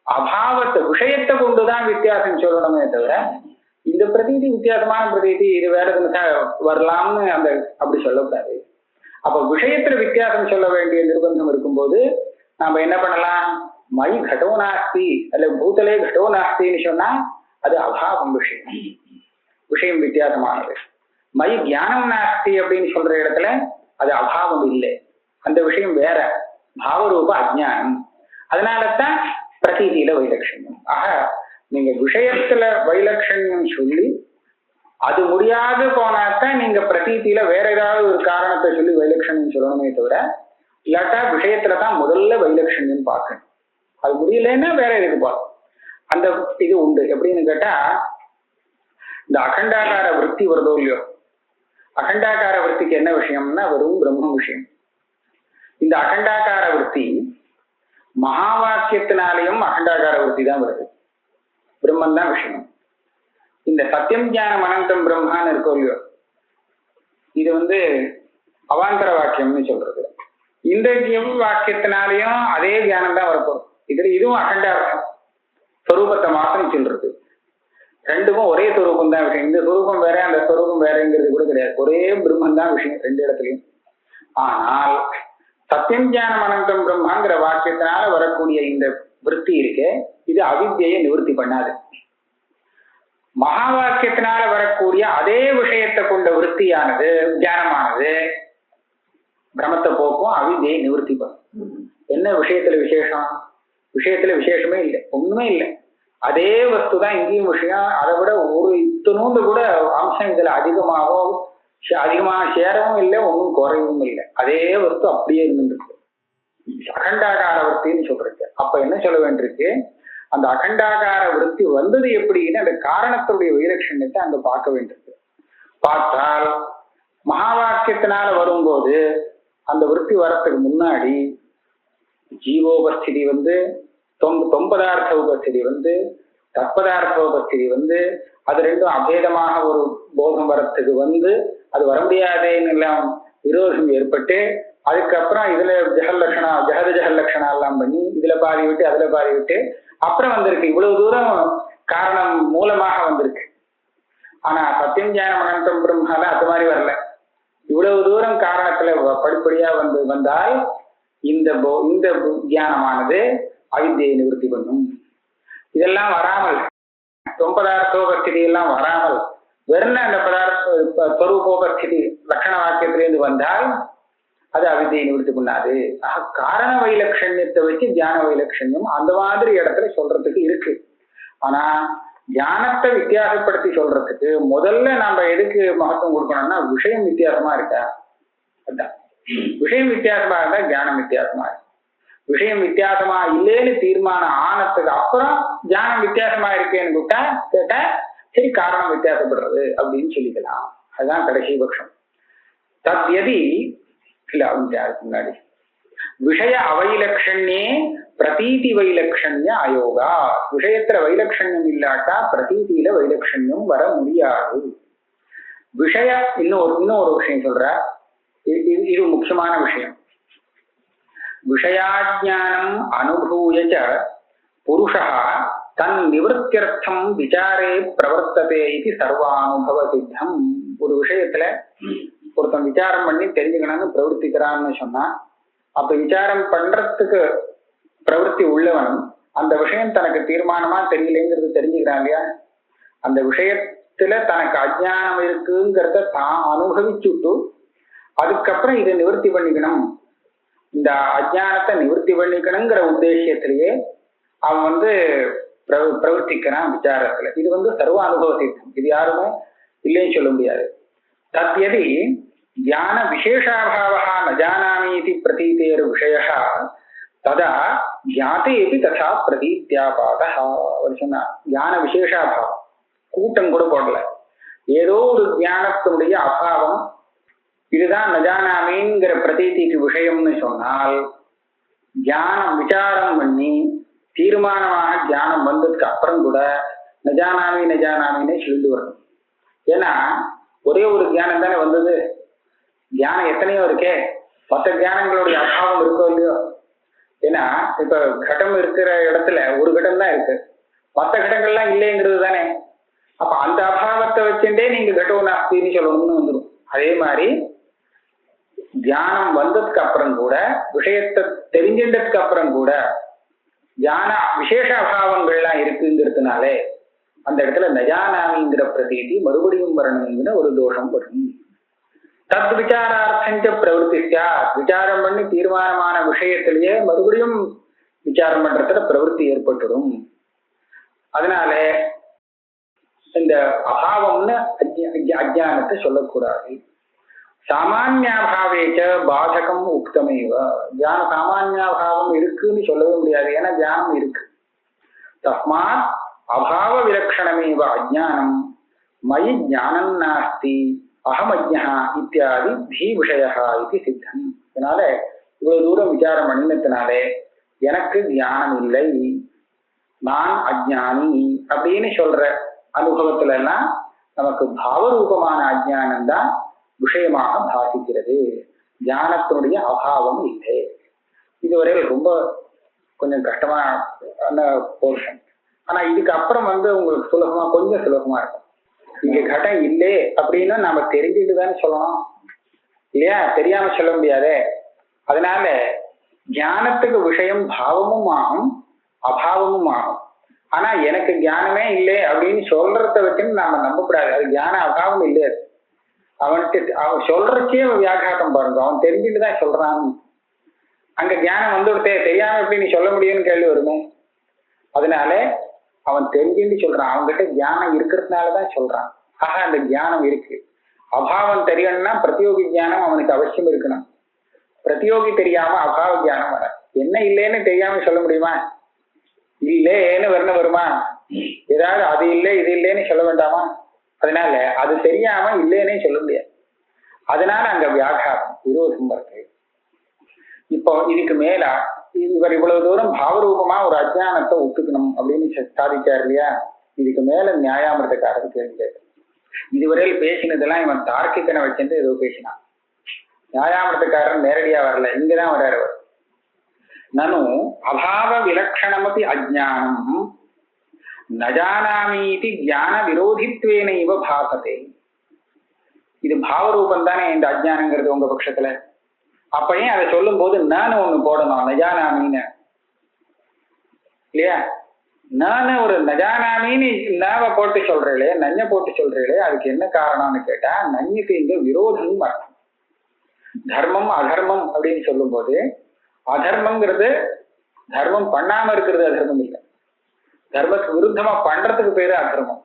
அபாவத்தை விஷயத்தை கொண்டுதான் வித்தியாசம் சொல்லணுமே தவிர இந்த பிரதீதி வித்தியாசமான பிரதீதி இது வேற வரலாம்னு அந்த அப்படி சொல்லக்கூடாது அப்ப விஷயத்துல வித்தியாசம் சொல்ல வேண்டிய நிர்பந்தம் இருக்கும்போது நாம என்ன பண்ணலாம் மயி கடோ நாஸ்தி அல்ல பூதலே கடோ நாஸ்தின்னு சொன்னா அது அபாவம் விஷயம் வித்தியாசமானது மயி ஞானம் நாஸ்தி அப்படின்னு சொல்ற இடத்துல அது அபாவம் இல்லை, அந்த விஷயம் வேற, பாவரூப அஜ்ஞானம். அதனாலதான் பிரதீதியில வைலட்சண்யம். ஆக நீங்க விஷயத்துல வைலட்சண்யம் சொல்லி அது முடியாது போனாத்தான் நீங்க பிரதீதியில வேற ஏதாவது ஒரு காரணத்தை சொல்லி வைலட்சண்யம் சொல்லணுமே தவிர, இல்லாட்டா விஷயத்துலதான் முதல்ல வைலட்சண்யம் பார்க்கணும். அது முடியலன்னா வேற எதுக்கு பார்க்கணும். அந்த இது உண்டு. எப்படின்னு கேட்டா, இந்த அகண்டாகார விற்பி வருதோ இல்லையோ, அகண்டாகார விற்பிக்கு என்ன விஷயம்னா வெறும் பிரம்ம விஷயம். இந்த அகண்டாகார விற்பி மகா வாக்கியத்தினாலையும் அகண்டாகார விற்பி தான் வருது, பிரம்மன் தான் விஷயம். இந்த சத்தியம் ஞானம் அனந்தம் பிரம்மான்னு இருக்கோ இல்லையோ, இது அவாந்தர வாக்கியம்னு சொல்றது. இந்த வாக்கியத்தினாலையும் அதே தியானம் தான் வரப்போம். இதுவும் அகண்டார்த்தம், ஸ்வரூபத்தை மாத்திரம் சொல்றது. ரெண்டுக்கும் ஒரே ஸ்வரூபம் தான் விஷயம். இந்த ஸ்வரூபம் வேற அந்த ஸ்வரூபம் வேறங்கிறது கூட கிடையாது, ஒரே பிரம்மன் தான் விஷயம் ரெண்டு இடத்துலையும். ஆனால் சத்தியம் ஞானம் அனந்தம் பிரம்மாங்கிற வாக்கியத்தினால வரக்கூடிய இந்த விற்பி இருக்கு, இது அவித்யை நிவர்த்தி பண்ணாது. மகா வாக்கியத்தினால வரக்கூடிய அதே விஷயத்தை கொண்ட விற்பியானது தியானமானது பிரமத்தை போக்கும், அவித்யை நிவர்த்தி பண்ணும். என்ன விஷயத்துல விசேஷம்? விஷயத்துல விசேஷமே இல்லை, ஒண்ணுமே இல்லை. அதே வஸ்து தான் இங்கேயும் விஷயம். அதை விட ஒரு இத்தனூண்டு கூட அம்சம் இதுல அதிகமாக சேரவும் இல்லை, ஒன்றும் குறையவும் இல்லை. அதே வஸ்து அப்படியே இருந்துருக்கு. அகண்டாகார விற்பின்னு சொல்றது. அப்ப என்ன சொல்ல வேண்டியிருக்கு, அந்த அகண்டாகார விற்பி வந்தது எப்படின்னு அந்த காரணத்துடைய வைலட்சண்யத்தை அங்க பார்க்க வேண்டியிருக்கு. பார்த்தால் மகா வாக்கியத்தினால வரும்போது அந்த விற்பி வரத்துக்கு முன்னாடி ஜீவோபஸ்திதி தொம்பதார்த்த உபஸ்திதி தற்பதார்த்த உபஸ்திதி அது ரெண்டும் அபேதமாக ஒரு போதம் வரத்துக்கு அது வர முடியாதேன்னு எல்லாம் விரோதம் ஏற்பட்டு, அதுக்கப்புறம் இதுல ஜெகத ஜெகலட்சணா எல்லாம் பண்ணி இதுல பாதி விட்டு அதுல பாதி விட்டு அப்புறம் வந்திருக்கு. இவ்வளவு தூரம் காரணம் மூலமாக வந்திருக்கு. ஆனா சத்தியம் ஞானம் அனந்தம் பிரம்மால அது மாதிரி வரல. இவ்வளவு தூரம் காரணத்துல படிப்படியா வந்தால் இந்த தியானமானது அவித்யை நிவர்த்தி பண்ணும். இதெல்லாம் வராமல், தொம்பதார்த்தோபஸ்திதி எல்லாம் வராமல் வெறும் அந்த ஸ்வரூபோபஸ்திதி லட்சண வாக்கியத்திலிருந்து வந்தால் அது அவித்யை நிவர்த்தி பண்ணாது. காரண வைலட்சண்யத்தை வச்சு தியான வைலட்சண்யம் அந்த மாதிரி இடத்துல சொல்றதுக்கு இருக்கு. ஆனா தியானத்தை வித்தியாசப்படுத்தி சொல்றதுக்கு முதல்ல நாம எதுக்கு மகத்துவம் கொடுக்கணும்னா, விஷயம் வித்தியாசமா இருக்கா, அதான் விஷயம் வித்தியாசமா இருந்தா தியானம் வித்தியாசமா இருக்கு. விஷயம் வித்தியாசமா இல்லைன்னு தீர்மானம் ஆனதுக்கு அப்புறம் தியானம் வித்தியாசமா இருக்கேன்னு கேட்டா சரி காரணம் வித்தியாசப்படுறது அப்படின்னு சொல்லிக்கலாம். அதுதான் கடைசி பட்சம். தத்யதி இல்ல அப்படின்னு முன்னாடி விஷய அவைலட்சண்யே பிரதீதி வைலட்சண்ய அயோகா. விஷயத்துல வைலட்சண்யம் இல்லாட்டா பிரதீதியில வைலட்சண்யம் வர முடியாது. விஷய இன்னொரு விஷயம் சொல்ற, இது முக்கியமான விஷயம். விஷயாஜ்ஞானம் அனுபூய புருஷா தன் நிவர்த்தியர்த்தம் விசாரே பிரவர்த்ததே இது சர்வானுபவ சித்தம். ஒரு விஷயத்துல ஒருத்தன் விசாரம் பண்ணி தெரிஞ்சுக்கணும்னு பிரவர்த்திக்கிறான்னு சொன்னா, அப்ப விசாரம் பண்றதுக்கு பிரவருத்தி உள்ளவன் அந்த விஷயம் தனக்கு தீர்மானமா தெரியலைங்கிறது தெரிஞ்சுக்கிறான் இல்லையா? அந்த விஷயத்துல தனக்கு அஜ்ஞானம் இருக்குங்கிறத தான் அனுபவிச்சுட்டு அதுக்கப்புறம் இதை நிவர்த்தி பண்ணிக்கணும், இந்த அஜ்ஞானத்தை நிவர்த்தி பண்ணிக்கணுங்கிற உத்தேசத்திலேயே அவன் பிரவர்த்திக்கிறான் விசாரத்துல. இது சர்வ அனுபவ சித்தம், இது யாருமே இல்லைன்னு சொல்ல முடியாது. தத்யதி தியான விசேஷாபாவா ந ஜானாமீதி பிரதீதேர் விஷயா ததா ஜாத்தேபி ததா பிரதீத்யாபாதா. அவர் சொன்னார் தியான விசேஷாபாவம், கூட்டம் கூட போடல, ஏதோ ஒரு தியானத்தினுடைய அபாவம் இதுதான் நஜானாமிங்கிற பிரதீதிக்கு விஷயம்னு சொன்னால், தியானம் விசாரம் பண்ணி தீர்மானமாக தியானம் வந்ததுக்கு அப்புறம் கூட நஜானாமின்னு சொல்லிட்டு வரணும். ஏன்னா ஒரே ஒரு தியானம் தானே வந்தது, தியானம் எத்தனையோ இருக்கே, மற்ற தியானங்களுடைய அபாவம் இருக்கோ இல்லையோ. ஏன்னா இப்ப கடம் இருக்கிற இடத்துல ஒரு கடம் தான் இருக்கு, மற்ற கடங்கள்லாம் இல்லைங்கிறது தானே. அப்ப அந்த அபாவத்தை வச்சுட்டே நீங்க கடோ நாஸ்தின்னு சொல்லணும்னு வந்துடும். அதே மாதிரி தியானம் வந்ததுக்கு அப்புறம் கூட, விஷயத்தை தெரிஞ்சின்றதுக்கு அப்புறம் கூட தியான விசேஷ அபாவங்கள்லாம் இருக்குங்கிறதுனாலே அந்த இடத்துல நஜானாமிங்கிற பிரதீதி மறுபடியும் வரணுங்கிற ஒரு தோஷம் வரும். தத் விசாரார்த்தஞ்ச பிரவருத்தியா, விசாரம் பண்ணி தீர்மானமான விஷயத்திலேயே மறுபடியும் விசாரம் பண்றதுல பிரவருத்தி ஏற்பட்டுடும். அதனால இந்த அபாவம்னு அஜ்ஞானத்தை சொல்லக்கூடாது. சாமானியாபாவேச்ச பாதகம் உக்தமேவ, தியான சாமானியாபாவம் இருக்குன்னு சொல்லவே முடியாது, ஏன்னா தியானம் இருக்கு. தஸ்மாத் அபாவ விலக்ஷணமேவ அஜ்ஞானம் மயி ஞானம் நாஸ்தி அகம் அஜ்ஞா இத்தியாதி தீ விஷயா இது சித்தம். அதனால இவ்வளவு தூரம் விசாரம் பண்ணினத்தினாலே எனக்கு தியானம் இல்லை, நான் அஜ்ஞானி அப்படின்னு சொல்ற அனுபவத்துல எல்லாம் நமக்கு பாவரூபமான அஜ்ஞானம் தான் விஷயமாக பாசிக்கிறது, தியானத்தினுடைய அபாவம் இல்லை. இதுவரையில் ரொம்ப கொஞ்சம் கஷ்டமான போர்ஷன். ஆனா இதுக்கு அப்புறம் உங்களுக்கு சுலபமா, கொஞ்சம் சுலபமா இருக்கும். இங்க கடம் இல்லை அப்படின்னு நாம தெரிஞ்சுட்டுதானே சொல்லணும் இல்லையா, தெரியாம சொல்ல முடியாதே. அதனால ஞானத்துக்கு விஷயம் பாவமும் ஆகும் அபாவமும் ஆகும். ஆனா எனக்கு ஞானமே இல்லை அப்படின்னு சொல்றத வச்சுன்னு நாம நம்பக்கூடாது, அது ஞான அபாவம் இல்லையா. அவனுக்கு அவன் சொல்றக்கே வியாகாரம் பாருங்க, அவன் தெரிஞ்சுட்டுதான் சொல்றான். அங்க ஞானம் வந்துடுத்தே, தெரியாம எப்படி நீ சொல்ல முடியும்னு கேள்வி வருமே. அதனால அவன் தெரிஞ்சுட்டு சொல்றான், அவன்கிட்ட ஞானம் இருக்கிறதுனாலதான் சொல்றான். ஆக அந்த ஞானம் இருக்கு. அபாவம் தெரியணும்னா பிரத்யோகி ஞானம் அவனுக்கு அவசியம் இருக்கணும். பிரத்யோகி தெரியாம அபாவ ஞானம் வர, என்ன இல்லைன்னு தெரியாம சொல்ல முடியுமா? இல்லேன்னு வருமா? ஏதாவது அது இல்லை இது இல்லைன்னு சொல்ல வேண்டாமா? அதனால அது தெரியாம இல்லைன்னே சொல்ல முடியாது. அதனால அங்க வியாகாரம் விரோதம் இருக்கு. இப்போ இதுக்கு மேல இவர் இவ்வளவு தூரம் பாவரூபமா ஒரு அஜ்ஞானத்தை ஒத்துக்கணும் அப்படின்னு சாதிச்சார் இல்லையா. இதுக்கு மேல நியாயாமிரதக்காரர் கேள்வி. இதுவரையில் பேசினதெல்லாம் இவன் தார்க்கிகனை வச்சுட்டு ஏதோ பேசினான். நியாயாமிரதக்காரர் நேரடியா வரல, இங்கதான் வர்றாரு அவர். நனு அபாவ விலக்ஷணமபி அஜ்ஞானம் நஜானாமீதி ஞான விரோதித்வேன இவ பாசதே. இது பாவரூபம் தானே இந்த அஜ்ஞானங்கிறது உங்க பட்சத்துல. அப்பயும் அதை சொல்லும் போது நானும் ஒண்ணு போடணும், நஜானாமின்னு இல்லையா. நானும் ஒரு நஜானாமின்னு நாவை போட்டு சொல்றீங்களே, நஞ்ச போட்டு சொல்றீங்களே, அதுக்கு என்ன காரணம்னு கேட்டா நஞ்சுக்கு இங்க விரோதம் அர்த்தம். தர்மம் அதர்மம் அப்படின்னு சொல்லும் போது அதர்மங்கிறது தர்மம் பண்ணாம இருக்கிறது அதர்மம் இல்லை, தர்மத்துக்கு விருத்தமா பண்றதுக்கு பேரு அதர்மம்.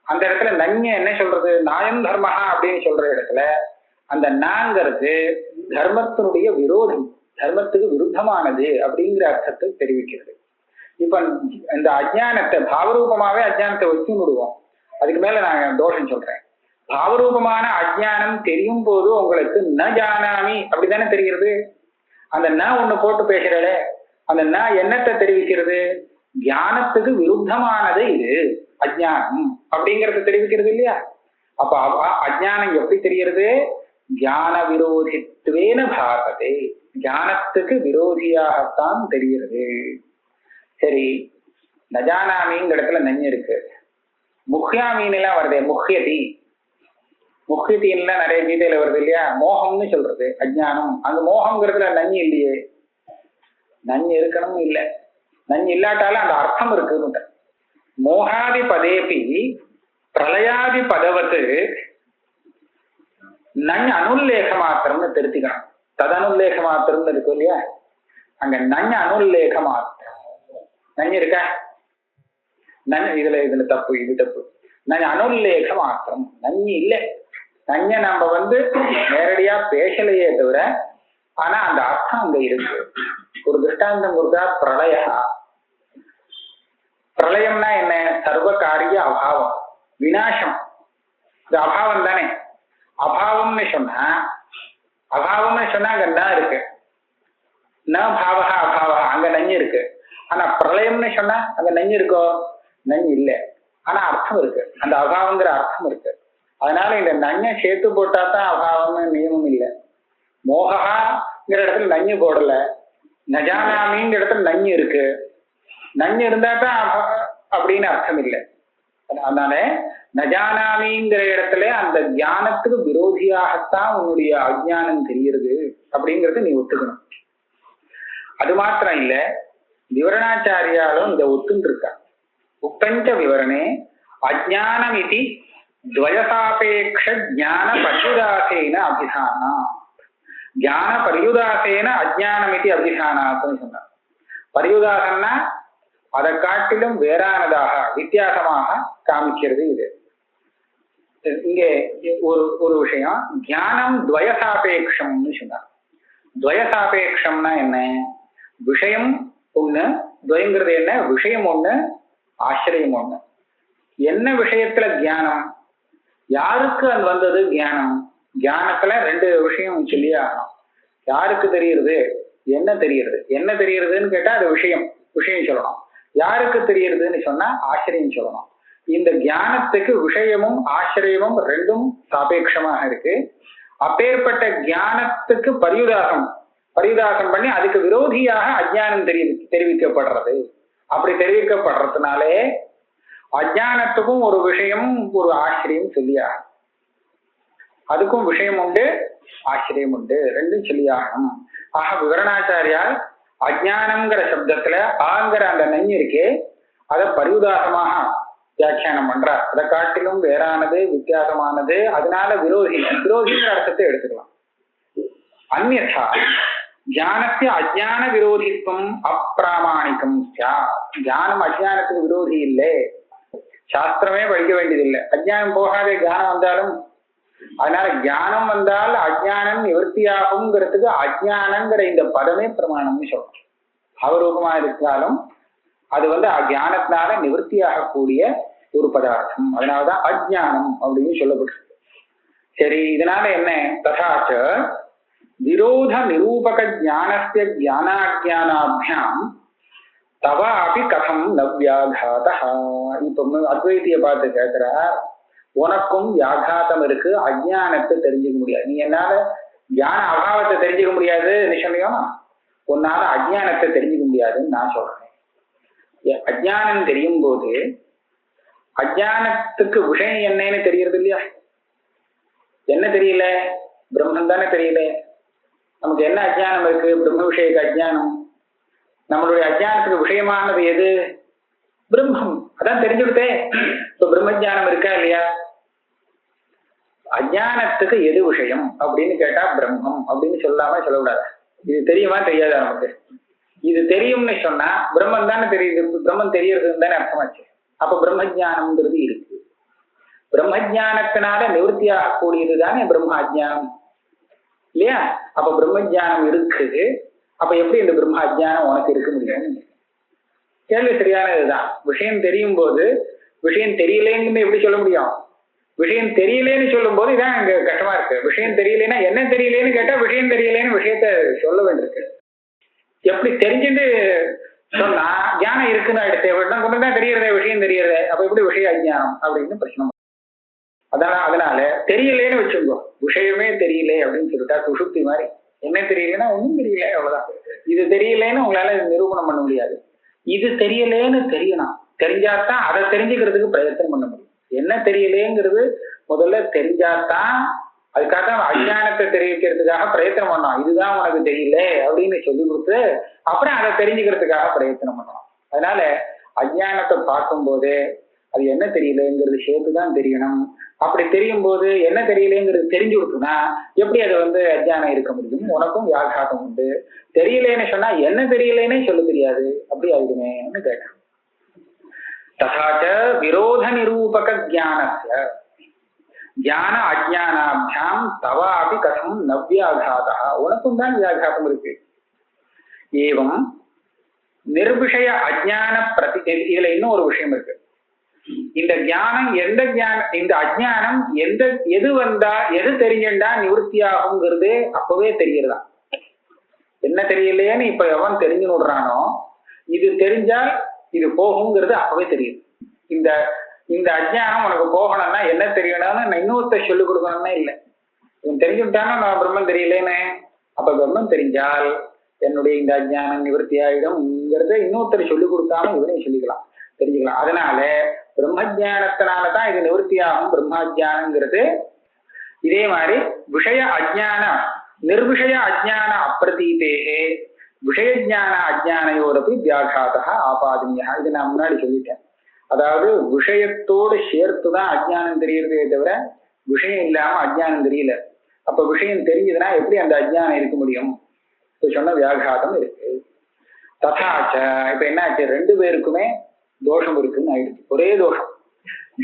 அந்த இடத்துல நஞ்ச என்ன சொல்றது, நாயம் தர்மஹா அப்படின்னு சொல்ற இடத்துல அந்த நாங்கிறது தர்மத்தினுடைய விரோதம், தர்மத்துக்கு விருத்தமானது அப்படிங்கிற அர்த்தத்தை தெரிவிக்கிறது. இப்ப இந்த அஜ்ஞானத்தை பாவரூபமாவே அஜ்ஞானத்தை வச்சு விடுவோம். அதுக்கு மேல நான் தோஷம் சொல்றேன். பாவரூபமான அஜ்ஞானம் தெரியும் போது உங்களுக்கு ந ஜானாமி அப்படித்தானே தெரிகிறது. அந்த ந ஒண்ணு போட்டு பேசுறே, அந்த ந என்னத்தை தெரிவிக்கிறது, ஞானத்துக்கு விருத்தமானது இது அஜ்ஞானம் அப்படிங்கறத தெரிவிக்கிறது இல்லையா. அப்ப அஜ்ஞானம் எப்படி தெரிகிறது, ஞான விரோதித்வேன பாசதே, ஞானத்துக்கு விரோதியாகத்தான் தெரிகிறது. சரி, நஜானாமிங்கிற இடத்துல நஞ்சு இருக்கு, முக்கியாமீன் எல்லாம் வருது, முக்கியதி முக்கியத்தின்லாம் நிறைய கீதையில வருது இல்லையா. மோகம்னு சொல்றது அஜ்ஞானம், அந்த மோகம்ங்கிறதுல நஞ்சு இல்லையே. நஞ்சு இருக்கணும் இல்லை, நஞ்சு இல்லாட்டாலும் அந்த அர்த்தம் இருக்குன்னு. மோகாதி பதேபி பிரளயாதி பதவத்து நஞ்சு அனுல்லேக மாத்திரம்னு திருத்திக்கணும். ததனுல்லேக மாத்திரம்னு இருக்கும் இல்லையா, அங்க நஞ்சு அனுல்லேக மாத்திரம். நஞ்சு இருக்கா, நஞ்சு இதுல தப்பு, இது தப்பு. நஞ்சு அனுல்லேக மாத்திரம், நஞ்சு இல்லை. நஞ்ச நம்ம நேரடியா பேசலையே தவிர, ஆனா அந்த அர்த்தம் அங்க இருக்கு. ஒரு திருஷ்டாந்தம் கொடுத்தா பிரளயா. பிரளயம்னா என்ன, சர்வ காரிய அபாவம், விநாசம். இது அபாவம் தானே. அபாவம்னு சொன்னா அங்க ந இருக்கு, ந பாவகா அபாவகா, அங்க நஞ்சு இருக்கு. ஆனா பிரளயம்னு சொன்னா அங்க நஞ்சு இருக்கோ, நஞ்சு இல்லை, ஆனா அர்த்தம் இருக்கு, அந்த அபாவங்கிற அர்த்தம் இருக்கு. அதனால இந்த நஞ்சை சேர்த்து போட்டா தான் அபாவம்னு நியமம் இல்லை. மோகாங்கிற இடத்துல நஞ்சு போடல, நஜானாமிங்கிற இடத்துல நஞ்சு இருக்கு. நஞ்சு இருந்தா தான் அப்படின்னு அர்த்தம் இல்லை. அதனால நஜானாமிங்கிற இடத்துல அந்த ஞானத்துக்கு விரோதியாகத்தான் உன்னுடைய அஜ்ஞானம் தெரிகிறது அப்படிங்கறது நீ ஒத்துக்கணும். அது மாத்திரம் இல்ல, விவரணாச்சாரியாலும் இதை ஒத்துன்னு இருக்கா. உக்தஞ்ச விவரணே அஜ்ஞானம் இதி துவயசாபேக்ஷ ஞான பரியுதாசேன அபிதானா. ஞான பரியுதாசேன அஜ்ஞானம் இதி அபிதானாத்னு சொன்னார். பரியுதாசம்னா அதை காட்டிலும் வேறானதாக வித்தியாசமாக காமிக்கிறது. இது இங்கே ஒரு விஷயம், ஞானம் துவயசாபேக்ஷம்னு சொன்னார். துவயசாபேக்ஷம்னா என்ன? விஷயம் ஒண்ணு, துவயங்கிறது என்ன? விஷயம் ஒண்ணு, ஆசிரியம் ஒண்ணு. என்ன விஷயத்துல ஞானம்? யாருக்கு அது வந்தது ஞானம்? ஞானத்துல ரெண்டு விஷயம் சொல்லி ஆகணும். யாருக்கு தெரியுது, என்ன தெரியுது? என்ன தெரியுதுன்னு கேட்டா அது விஷயம் சொல்லணும். யாருக்கு தெரியுதுன்னு சொன்னா ஆசிரியம் சொல்லணும். இந்த ஞானத்துக்கு விஷயமும் ஆசிரியமும் ரெண்டும் சாபேட்சமாக இருக்கு. அப்பேற்பட்ட ஞானத்துக்கு பரியுதாசம் பண்ணி அதுக்கு விரோதியாக அஜ்ஞானம் தெரிவிக்கப்படுறது. அப்படி தெரிவிக்கப்படுறதுனாலே அஜ்ஞானத்துக்கும் ஒரு விஷயம் ஒரு ஆசிரியம் சொல்லியாகும். அதுக்கும் விஷயம் உண்டு, ஆசிரியம் உண்டு, ரெண்டும் சொல்லியாகணும். ஆக விவரணாச்சாரியால் அஜ்ஞானம்ங்கிற சப்தத்துல ஆங்கிற அந்த நெஞ்சு இருக்கே அதை பரியுதாசமாக வியாக்கியானம் பண்றார். அதை காட்டிலும் வேறானது, வித்தியாசமானது, அதனால விரோதிங்கிற அர்த்தத்தை எடுத்துக்கலாம். அந்நியதா ஞானத்திய அஜ்ஞான விரோதித்துவம் அப்பிராமாணிக்கம். ஞானம் அஜ்ஞானத்துக்கு விரோதி இல்லை, சாஸ்திரமே படிக்க வேண்டியதில்லை. அஜ்ஞானம் போகாத ஞானம் வந்தாலும், அதனால ஞானம் வந்தால் அஜ்ஞானம் நிவர்த்தியாகுங்கிறதுக்கு அஜ்ஞானங்கிற இந்த பதமே பிரமாணம்னு சொல்லணும். அவரூபமா இருந்தாலும் அது ஞானத்தினால நிவர்த்தியாகக்கூடிய ஒரு பதார்த்தம். அதனாலதான் அஜ்ஞானம் அப்படின்னு சொல்லப்பட்டிருக்கு. சரி, இதனால என்ன? ததாச்ச விரோத நிரூபக ஞானஸ்ய ஞானாஜ்ஞானாபியாம் தவ அபி கதம் நவ்யாகாத. இப்ப அத்வைத்திய பார்த்து கேட்கிறார், உனக்கும் வியாகாதம் இருக்கு, அஜ்ஞானத்தை தெரிஞ்சுக்க முடியாது. நீ என்னால ஞான அபாவத்தை தெரிஞ்சுக்க முடியாதுன்னு சொன்னியோனா, உன்னால அஜ்ஞானத்தை தெரிஞ்சுக்க முடியாதுன்னு நான் சொல்றேன். அஜ்ஞானம் தெரியும் போது அஜ்ஞானத்துக்கு விஷயம் என்னன்னு தெரியறது இல்லையா? என்ன தெரியல? பிரம்மன் தானே தெரியல. நமக்கு என்ன அஜ்ஞானம் இருக்கு? பிரம்ம விஷயக்கு அஜ்ஞானம். நம்மளுடைய அஜ்ஞானத்துக்கு விஷயமானது எது? பிரம்மம். அதான் தெரிஞ்சுடுதே. இப்ப பிரம்மஜானம் இருக்கா இல்லையா? அஜ்ஞானத்துக்கு எது விஷயம் அப்படின்னு கேட்டா பிரம்மம் அப்படின்னு சொல்லக்கூடாது. இது தெரியுமா தெரியாதா? நமக்கு இது தெரியும்னு சொன்னா பிரம்மன் தானே தெரியுது. பிரம்மன் தெரியறதுன்னு தானே அர்த்தமாச்சு. அப்ப பிரம்மஜானம்ங்கிறது இருக்கு. பிரம்மஜானத்தினால நிவர்த்தி ஆகக்கூடியது தானே பிரம்ம அஜ்ஞானம் இல்லையா? அப்ப பிரம்மஜானம் இருக்குது. அப்ப எப்படி இந்த பிரம்ம அஜ்ஞானம் உனக்கு இருக்க முடியும்? கேள்வி சரியான இதுதான். விஷயம் தெரியும் போது விஷயம் தெரியலேன்னு எப்படி சொல்ல முடியும்? விஷயம் தெரியலேன்னு சொல்லும் போது இதான் இங்க கஷ்டமா இருக்கு. விஷயம் தெரியலன்னா என்ன தெரியலேன்னு கேட்டா விஷயம் தெரியலேன்னு விஷயத்த சொல்ல வேண்டியிருக்கு. எப்படி தெரிஞ்சுட்டு சொன்னா ஞானம் இருக்குன்னு ஆயிடுச்சு. கொண்டுதான் தெரியறதே, விஷயம் தெரியறதே, அப்ப எப்படி விஷய அஜ்ஞானம் அப்படின்னு பிரச்சனை. அதனால தெரியலேன்னு வச்சுக்கோ, விஷயமே தெரியல அப்படின்னு சொல்லிட்டா சுசுப்தி மாதிரி. என்ன தெரியலன்னா ஒன்னும் தெரியல, அவ்வளவுதான். இது தெரியலேன்னு உங்களால நிரூபணம் பண்ண முடியாது. இது தெரியலேன்னு தெரியணும். தெரிஞ்சாதான் அதை தெரிஞ்சுக்கிறதுக்கு பிரயத்தனம் பண்ண முடியும். என்ன தெரியலேங்கிறது முதல்ல தெரிஞ்சாதான் அதுக்காக அஜ்ஞானத்தை தெரிவிக்கிறதுக்காக பிரயத்தனம் பண்ணோம். இதுதான் உனக்கு தெரியல அப்படின்னு சொல்லி கொடுத்து அப்புறம் அதை தெரிஞ்சுக்கிறதுக்காக பிரயத்தனம் பண்ணணும். அதனால அஜ்ஞானத்தை பார்க்கும் போது அது என்ன தெரியலங்கிறது சேர்த்துதான் தெரியணும். அப்படி தெரியும் போது என்ன தெரியலேங்கிறது தெரிஞ்சு கொடுத்துனா எப்படி அது அஜ்ஞானம் இருக்க முடியும்? உனக்கும் வியாகாதம் உண்டு. தெரியலேன்னு சொன்னா என்ன தெரியலேன்னே சொல்ல தெரியாது, அப்படி ஆயிடுமேன்னு கேட்டேன். ததாச்ச விரோத நிரூபக ஞானஸ்ய ஞான அஜ்ஞானாபியாம் தவ அபி கதம் நவ்யாகாத. உனக்கும் தான் வியாகாதம் இருக்கு. ஏவம் நிர்விஷய அஜ்ஞான இதுல இன்னும் ஒரு விஷயம் இருக்கு. இந்த ஞானம் இந்த அஜ்ஞானம் எது தெரிஞ்சுண்டா நிவர்த்தி ஆகுங்கிறது அப்பவே தெரியறதா. என்ன தெரியலையேன்னு இப்ப எவன் தெரிஞ்சு விடுறானோ, இது தெரிஞ்சால் இது போகுங்கிறது அப்பவே தெரியுது. இந்த அஜ்ஞானம் உனக்கு போகணும்னா என்ன தெரியணும்னு இன்னொருத்த சொல்லிக் கொடுக்கணும்னா இல்லை. இவன் தெரிஞ்சுட்டானா நான் பிரம்மன் தெரியலேன்னு. அப்ப பிரம்மன் தெரிஞ்சால் என்னுடைய இந்த அஜ்ஞானம் நிவர்த்தி ஆயிடும்ங்கிறத இன்னொருத்தர் சொல்லிக் கொடுத்தாலும் இவனையும் தெரிஞ்சுக்கலாம். அதனால பிரம்மஜானத்தினாலதான் இது நிவர்த்தி ஆகும் பிரம்மாஜானங்கிறது. இதே மாதிரி விஷய அஜ்ஞான நிர்விஷய அஜ்ஞான அப்பிரதீதேகே விஷயஜான அஜ்ஞானையோரப்பி வியாகாதா ஆபாதனியா. இது நான் முன்னாடி சொல்லிட்டேன். அதாவது விஷயத்தோடு சேர்த்துதான் அஜ்ஞானம் தெரியுறதே தவிர விஷயம் இல்லாம அஜ்ஞானம் தெரியல. அப்ப விஷயம் தெரியுதுன்னா எப்படி அந்த அஜ்ஞானம் இருக்க முடியும்? இப்ப சொன்ன வியாகாதம் இருக்கு. ததாச்ச இப்ப என்னாச்சு, ரெண்டு பேருக்குமே தோஷம் இருக்குன்னு ஆயிடுச்சு. ஒரே தோஷம்.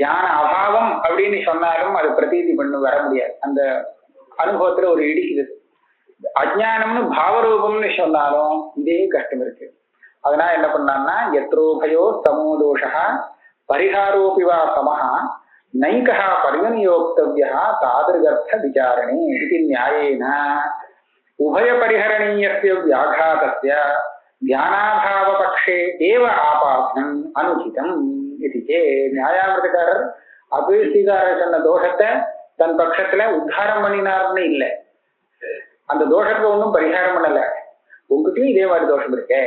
ஞான அபாவம் அப்படின்னு சொன்னாலும் அது பிரதீதி பண்ணு வர முடியாது. அந்த அனுபவத்துல ஒரு இடிக்குது. அஜ்ஞானம்னு பாவரூபம்னு சொன்னாலும் இதே கஷ்டம் இருக்கு. அதனால என்ன பண்ணான்னா, எத்ரோபயோ சமோதோஷா பரிகாரோபி வா சமஹா நைகா பரிகணியோக்தவ்யா தாதிருகர்த்த விசாரணே இது நியாயேன உபய பரிஹரணீயஸ்ய வியாகாதஸ்ய தியானாபாவ பக்ஷே ஏவ ஆபாதனம் அனுச்சிதம். இது நியாயாமிரதக்காரர் அபேசிகாரர் சொன்ன தோஷத்தை தன் பட்சத்துல உத்தாரம் பண்ணினார்னு இல்லை. அந்த தோஷத்துக்கு ஒன்றும் பரிகாரம் பண்ணல. உங்ககிட்டயும் இதே மாதிரி தோஷம் இருக்கே,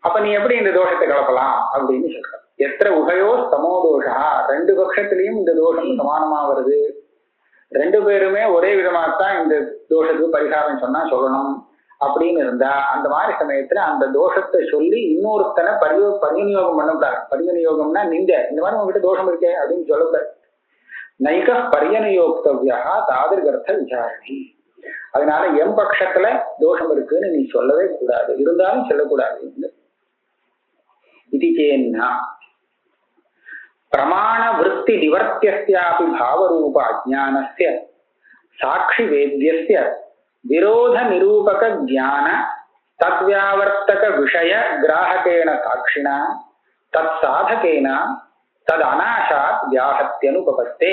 அப்ப நீ எப்படி இந்த தோஷத்தை கலப்பலாம் அப்படின்னு சொல்ற. எத்திர உபயோ சமோதோஷா, ரெண்டு பட்சத்திலையும் இந்த தோஷம் சமானமா வருது. ரெண்டு பேருமே ஒரே விதமாகத்தான் இந்த தோஷத்துக்கு பரிகாரம் சொன்னா சொல்லணும் அப்படின்னு இருந்தா, அந்த மாதிரி சமயத்துல அந்த தோஷத்தை சொல்லி இன்னொருத்தனை பரிவிநியோகம் பண்ணக்கூடாது. பரிவிநியோகம்னா இந்த மாதிரி உங்ககிட்ட தோஷம் இருக்கே அப்படின்னு சொல்லக்கூடாது. நைக பரிகணியோக்தவ்யா தாதிருகர்த்த விசாரணி. அதனால என் பட்சத்துல தோஷம் இருக்குன்னு நீ சொல்லவே கூடாது, இருந்தாலும் சொல்லக்கூடாது. இது சேன்னா பிரமாண விருத்தி நிவர்த்தியஸ்யாபி பாவரூப அஜ்ஞானஸ்ய சாட்சி வேத்யஸ்ய விரோத நிரூபக ஞான தத்வியாவர்த்தக விஷய கிராஹகேன சாட்சினா தத் சாதகேன தத் அநாசாத் வியாஹத்யனுபவஸ்தே.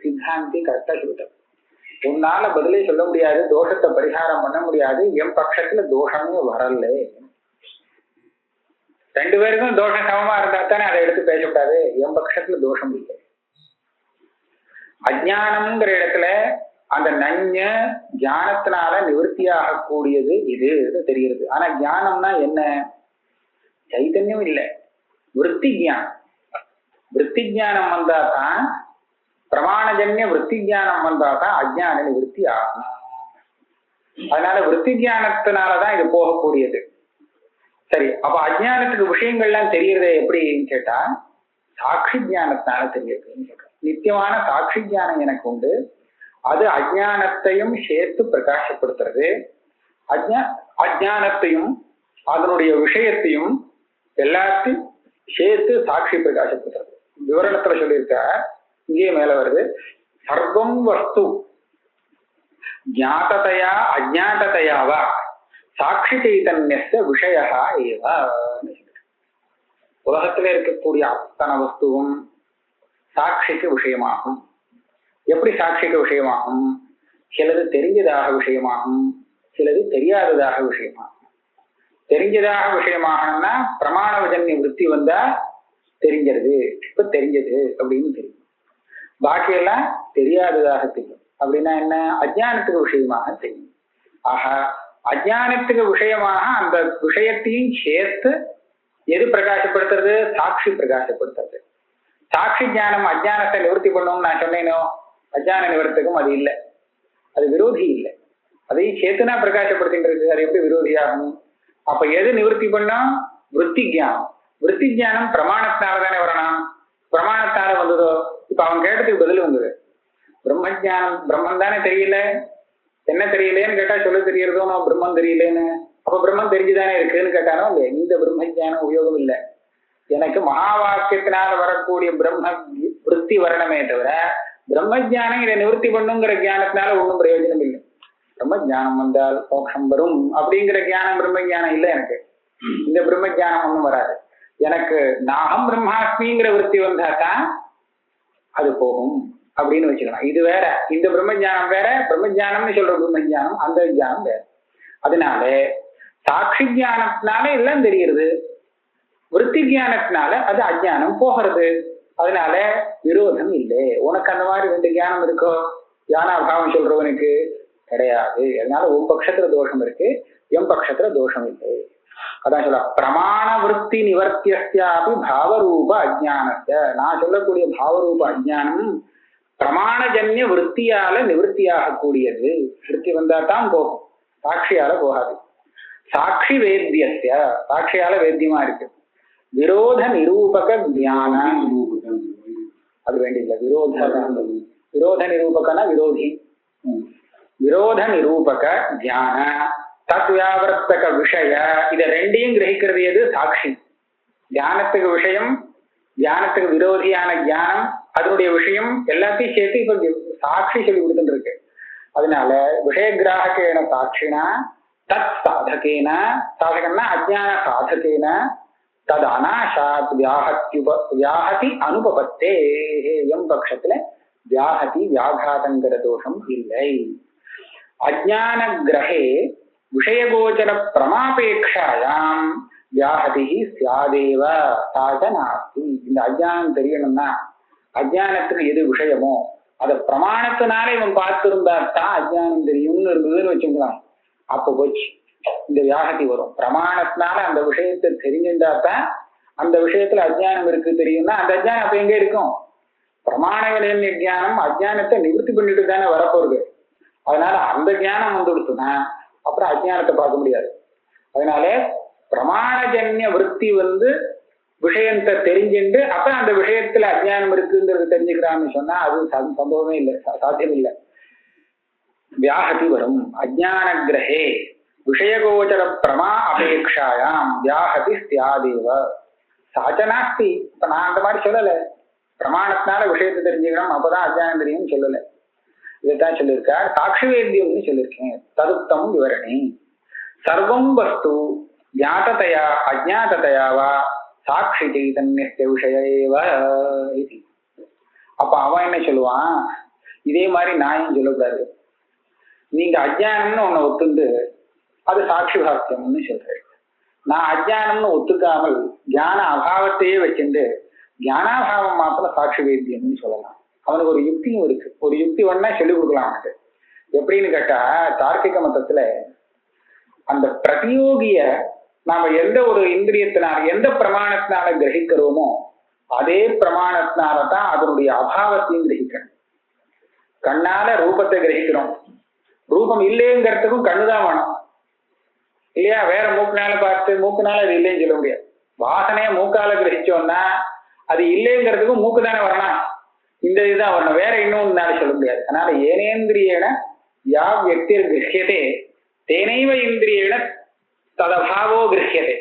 சித்தாந்தி கரெக்டா சொல்லிட்டார். உன்னால பதிலே சொல்ல முடியாது, தோஷத்தை பரிகாரம் பண்ண முடியாது, என் பட்சத்துல தோஷமே வரல. ரெண்டு பேருக்கும் தோஷம் சமமா இருந்தா தானே அதை எடுத்து பேசக்கூடாது. என் பட்சத்துல தோஷம் இல்லை. அஜ்ஞானம்ங்கிற இடத்துல அந்த நஞ்ச ஞானத்தினால நிவர்த்தியாக கூடியது இது தெரிகிறது. ஆனா ஞானம்னா என்ன? சைத்தன்யம் இல்லை, விருத்தி ஜானம். விருத்தி ஜானம் வந்தா தான், பிரமாணஜன்ய விருத்தி ஜானம் வந்தா தான் அஜ்ஞான நிவர்த்தி ஆகும். அதனால விருத்தி ஜானத்தினாலதான் இது போகக்கூடியது. சரி, அப்ப அஜ்ஞானத்துக்கு விஷயங்கள்லாம் தெரியறதே எப்படின்னு கேட்டா, சாட்சி ஜானத்தினால தெரியுதுன்னு கேட்க. நித்தியமான சாட்சி ஜானம் எனக்கு உண்டு, அது அஜ்ஞானத்தையும் சேர்த்து பிரகாசப்படுத்துறது. அஜ்ஞானத்தையும் அதனுடைய விஷயத்தையும் எல்லாத்தையும் சேர்த்து சாட்சி பிரகாசப்படுத்துறது. விவரணத்துல சொல்லியிருக்க, இங்கே மேல வருது, சர்வம் வஸ்து ஞாததையா அஜ்ஞாததையாவா சாட்சி சைதன்யஸ்ய விஷயா ஏவ. உலகத்திலே இருக்கக்கூடிய அத்தனை வஸ்துவும் சாட்சிக்கு விஷயமாகும். எப்படி சாட்சிக்கு விஷயமாகும்? சிலது தெரிஞ்சதாக விஷயமாகும், சிலது தெரியாததாக விஷயமாகும். தெரிஞ்சதாக விஷயமாகணும்னா பிரமாணவஜன்ய விருத்தி வந்தா தெரிஞ்சது, இப்ப தெரிஞ்சது அப்படின்னு தெரியும். பாக்கியெல்லாம் தெரியாததாக தெரியும். அப்படின்னா என்ன? அஜ்ஞானத்துக்கு விஷயமாக தெரியும். ஆக அஜ்ஞானத்துக்கு விஷயமாக அந்த விஷயத்தையும் சேர்த்து எது பிரகாசப்படுத்துறது? சாட்சி பிரகாசப்படுத்துறது. சாட்சி ஞானம் அஜ்ஞானத்தை நிவர்த்தி பண்ணணும்னு நான் சொன்னேனோ, அஜ்ஞான நிவர்த்திக்கும் அது இல்லை, அது விரோதி இல்லை. அதையும் சேர்த்துனா பிரகாசப்படுத்திட்டு இருக்கு, அது எப்படி விரோதியாகும்? அப்ப எது நிவர்த்தி பண்ணா? விருத்தி ஜானம். விருத்தி ஜானம் பிரமாணத்தினால தானே வரணும். பிரமாணத்தால வந்ததோ? இப்ப அவன் கேட்டதுக்கு பதில் வந்தது, பிரம்ம ஜானம். பிரம்மன் தானே தெரியல, என்ன தெரியலேன்னு கேட்டா சொல்ல தெரியறதோ நான் பிரம்மன் தெரியலேன்னு. அப்ப பிரம்மன் தெரிஞ்சுதானே இருக்குன்னு கேட்டானோ இல்லையா? இந்த பிரம்ம ஜானம் உபயோகம் இல்லை. எனக்கு மகா வாக்கியத்தினால வரக்கூடிய பிரம்ம விருத்தி வரணுமே தவிர பிரம்ம ஜானம் இதை நிவர்த்தி பண்ணுங்கிற ஜானத்தினால ஒன்றும் பிரயோஜனம் இல்லை. பிரம்ம ஜானம் வந்தால் மோட்சம் வரும் அப்படிங்கிற ஜானம் பிரம்ம ஜானம் இல்லை எனக்கு. இந்த பிரம்ம ஜானம் ஒன்றும் வராது எனக்கு. நாகம் பிரம்மாஸ்மிங்கிற விருத்தி வந்தா தான் அது போகும் அப்படின்னு வச்சுக்கலாம். இது வேற, இந்த பிரம்ம ஜானம் வேற, பிரம்ம ஜானம்னு சொல்ற பிரம்ம ஜானம் அந்த ஜானம் வேற. அதனால சாட்சி ஜானத்தினால எல்லாம் தெரிகிறது, விருத்தி ஜானத்தினால அது அஜ்ஞானம் போகிறது. அதனால விரோதம் இல்லை. உனக்கு அந்த மாதிரி ரெண்டு ஞானம் இருக்கோ? ஞானாபாவம் சொல்றவனுக்கு கிடையாது. அதனால உன் பட்சத்துல தோஷம் இருக்கு, என் பட்சத்துல தோஷம் இல்லை. அதான் சொல்ல, பிரமாண விருத்தி நிவர்த்தியஸ்யாபி பாவரூப அஜ்ஞானஸ்ய. நான் சொல்லக்கூடிய பாவரூப அஜ்ஞானம் பிரமாணஜன்ய விருத்தியால நிவர்த்தியாக கூடியது. விருத்தி வந்தா தான் போகும், சாட்சியால போகாது. சாட்சி வேத்தியஸ்ய, சாட்சியால வேத்தியமா இருக்கு. விரோத நிரூபக ஞான, அது வேண்டியதில்லை. விரோத நிரூபகனா விரோதி. விரோத நிரூபக ஞான தத்வியாவர்த்தக விஷய, இத ரெண்டையும் கிரகிக்கிறது எது? சாட்சி. தியானத்துக்கு விஷயம், தியானத்துக்கு விரோதியான ஞானம், அதனுடைய விஷயம் எல்லாத்தையும் சேர்த்து இப்ப சாட்சி சொல்லி கொடுத்துட்டு இருக்கு. அதனால விஷயகிராகேன சாட்சினா தத் சாதகேன, சாதகம்னா அஜ்ஞான சாதகேன தது அநாசாத் வியாஹதி அனுபவத்தே, எம் பட்சத்துல வியாஹதி வியாகாதங்கிற தோஷம் இல்லை. அஜ்ஞான கிரகே விஷயகோச்சர பிரமாபேட்சாயாம் வியாஹதி சியாதேவ சாத நாஸ்தி. இந்த அஜ்ஞானம் தெரியணும்னா, அஜ்ஞானத்துக்கு எது விஷயமோ அதை பிரமாணத்தினால இவன் பார்த்திருந்தா தான் அஜ்ஞானம் தெரியும்னு இருந்ததுன்னு வச்சுக்கலாம். அப்ப போச்சு, இந்த வியாகதி வரும். பிரமாணத்தினால அந்த விஷயத்தை தெரிஞ்சுட்டா தான் அந்த விஷயத்துல அஜ்ஞானம் இருக்கு தெரியும்னா, அந்த அஜ்ஞானம் அப்ப எங்க இருக்கும்? பிரமாண ஞானம் அஜ்ஞானத்தை நிவர்த்தி பண்ணிட்டு தானே வரப்போகுது. அதனால அந்த ஞானம் வந்துடுச்சுன்னா அப்புறம் அஜ்ஞானத்தை பார்க்க முடியாது. அதனால பிரமாணஜன்ய விற்பி விஷயத்தை தெரிஞ்சுட்டு அப்ப அந்த விஷயத்துல அஜ்ஞானம் இருக்குங்கிறது தெரிஞ்சுக்கிறான்னு சொன்னா அது சம்பவமே இல்லை, சாத்தியம் இல்லை. வியாஹதி வரும். அஜ்ஞான கிரகே விஷயகோச்சர பிரமா அபேட்சாயாம் வியாஹதி ஸ்தியாதேவ சாச்சனாஸ்தி. இப்ப நான் அந்த மாதிரி சொல்லல, பிரமாணத்தினால விஷயத்தை தெரிஞ்சுக்கணும் அப்பதான் அஜ்ஞானம் தெரியும்னு சொல்லல. இதைத்தான் சொல்லியிருக்கார். சாட்சி வேத்தியம்னு சொல்லியிருக்கேன். தருத்தம் விவரணி சர்வம் வஸ்து ஞாததையா அஜ்ஞாததையாவா சாட்சி சைதன்யஸ்ய விஷயேவ. அப்ப அவன் என்ன சொல்லுவான், இதே மாதிரி நான் சொல்லக்கூடாது. நீங்க அஜ்ஞானம்னு ஒண்ணு ஒத்துண்டு அது சாட்சி பாக்கியம்னு சொல்றேன். நான் அஜ்ஞானம்னு ஒத்துக்காமல் ஞான அபாவத்தையே வச்சுட்டு ஞானாபாவம் மாத்திரம் சாட்சி வேத்தியம்னு சொல்லலாம். அவனுக்கு ஒரு யுக்தியும் இருக்கு. ஒரு யுக்தி வேணா சொல்லிக் கொடுக்கலாம் அவனுக்கு. எப்படின்னு கேட்டா, தார்க்கிக மதத்துல அந்த பிரதியோகிய நாம எந்த ஒரு இந்திரியத்தினால எந்த பிரமாணத்தினால கிரகிக்கிறோமோ அதே பிரமாணத்தினாலதான் அதனுடைய அபாவத்தையும் கிரகிக்கணும். கண்ணால ரூபத்தை கிரகிக்கிறோம், ரூபம் இல்லைங்கிறதுக்கும் கண்ணுதான் வேணும் இல்லையா? வேற மூக்குனால பார்த்து மூக்குனால அது இல்லைன்னு சொல்ல முடியாது. வாசனைய மூக்கால கிரகிச்சோம்னா அது இல்லைங்கிறதுக்கும் மூக்கு தானே வரணும், இந்த இதுதான் வரணும், வேற இன்னொன்னால சொல்ல முடியாது. அதனால ஏனேந்திரியேன யா வியக்திர் கிரகியதே தேனைவ இந்திரியேன ததபாவோ கிரகியதே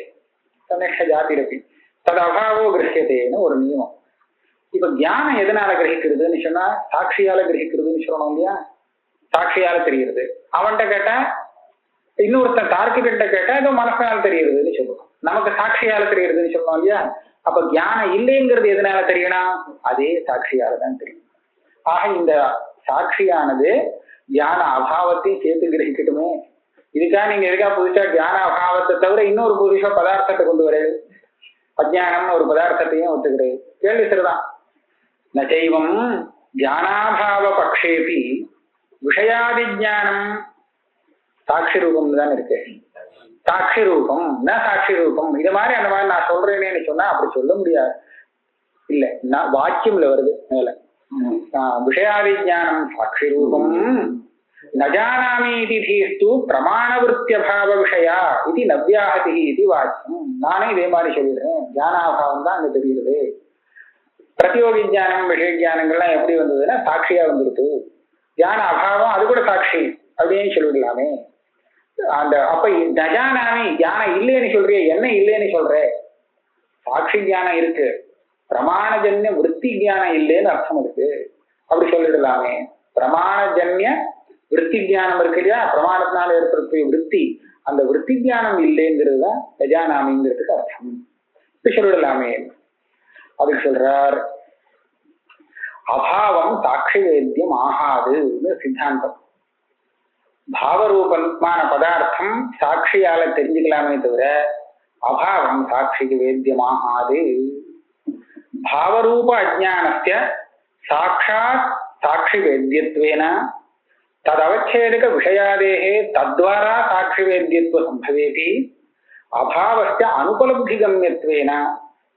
தனேஷ ஜாதிரப்பி ததபாவோ கிரகியதேன்னு ஒரு நியமம். இப்ப தியானம் எதனால கிரகிக்கிறதுன்னு சொன்னா சாட்சியால கிரகிக்கிறதுன்னு சொல்லணும் இல்லையா? சாட்சியால தெரிகிறது. அவன்கிட்ட கேட்டா, இன்னொருத்தன் தார்க்கிகிட்ட கேட்டா ஏதோ மனசால தெரியுறதுன்னு சொல்லுவோம். நமக்கு சாட்சியால தெரியுறதுன்னு சொல்லணும் இல்லையா? அப்ப தியானம் இல்லைங்கிறது எதனால தெரியணும்? அதே சாட்சியால தான் தெரியும். ஆக இந்த சாட்சியானது தியான அபாவத்தையும் சேர்த்து கிரகிக்கட்டுமே. இதுக்காக நீங்க எதுக்கா புதுசா தியான அபாவத்தை தவிர இன்னொரு புதுசா பதார்த்தத்தை கொண்டு வரது, அஜ்ஞானம்னு ஒரு பதார்த்தத்தையும் ஒத்துக்கிறது. கேள்வி சரிதான். நைவம் தியானாபாவ பக்ஷேபி விஷயாதி ஜானம் சாட்சி ரூபம் தான் இருக்கு. சாட்சி ரூபம் சாட்சி ரூபம் இது மாதிரி அந்த மாதிரி நான் சொல்றேன்னு சொன்னா அப்படி சொல்ல முடியாது. இல்ல, நான் வாக்கியம்ல வருது மேல, விஷயாதி ஜானம் சாட்சி ரூபம் நஜானாமி தீஸ்து பிரமாணவருத்தியபாவ விஷயா இது நவ்யாஹதி இது வாக்கியம். நானே இதே மாதிரி சொல்லிடுறேன். ஜானாபாவம் தான் அங்க தெரியுது. பிரதியோகி ஜானம் விஷய ஜானங்கள்லாம் எப்படி வந்ததுன்னா சாட்சியா வந்துருக்கு. தியான அபாவம் அது கூட சாட்சி அப்படின்னு சொல்லிடலாமே. அந்த அப்ப நஜானாமி தியானம் இல்லைன்னு சொல்றிய, என்ன இல்லைன்னு சொல்ற? சாட்சி தியானம் இருக்கு, பிரமாணஜன்ய விற்பி தியானம் இல்லைன்னு அர்த்தம் இருக்கு. அப்படி சொல்லிடலாமே. பிரமாணஜன்ய விற்பி தியானம் இருக்கு இல்லையா? பிரமாணத்தினால ஏற்படுத்திய விற்பி, அந்த விற்பி தியானம் இல்லைங்கிறது தான் நஜானாமிங்கிறதுக்கு அர்த்தம். இப்படி சொல்லிடலாமே. அதுக்கு சொல்றார், அபாவம் சாட்சி வேத்தியம் ஆகாதுன்னு சித்தாந்தம். பாவரூபமான பதார்த்தம் சாட்சியால தெரிஞ்சுக்கலாமே தவிர அபாவம் சாட்சிக்கு வேத்தியமாகாது. பாவரூப அஜ்ஞானஸ்ய சாட்சாத் சாட்சி வேத்தியத்வேன ததவச்சேதக விஷயாதேஹே தத்வாரா சாட்சி வேத்தியத்துவ சம்பவேதி அபாவஸ்ய அனுபலப்திகம்யத்வேன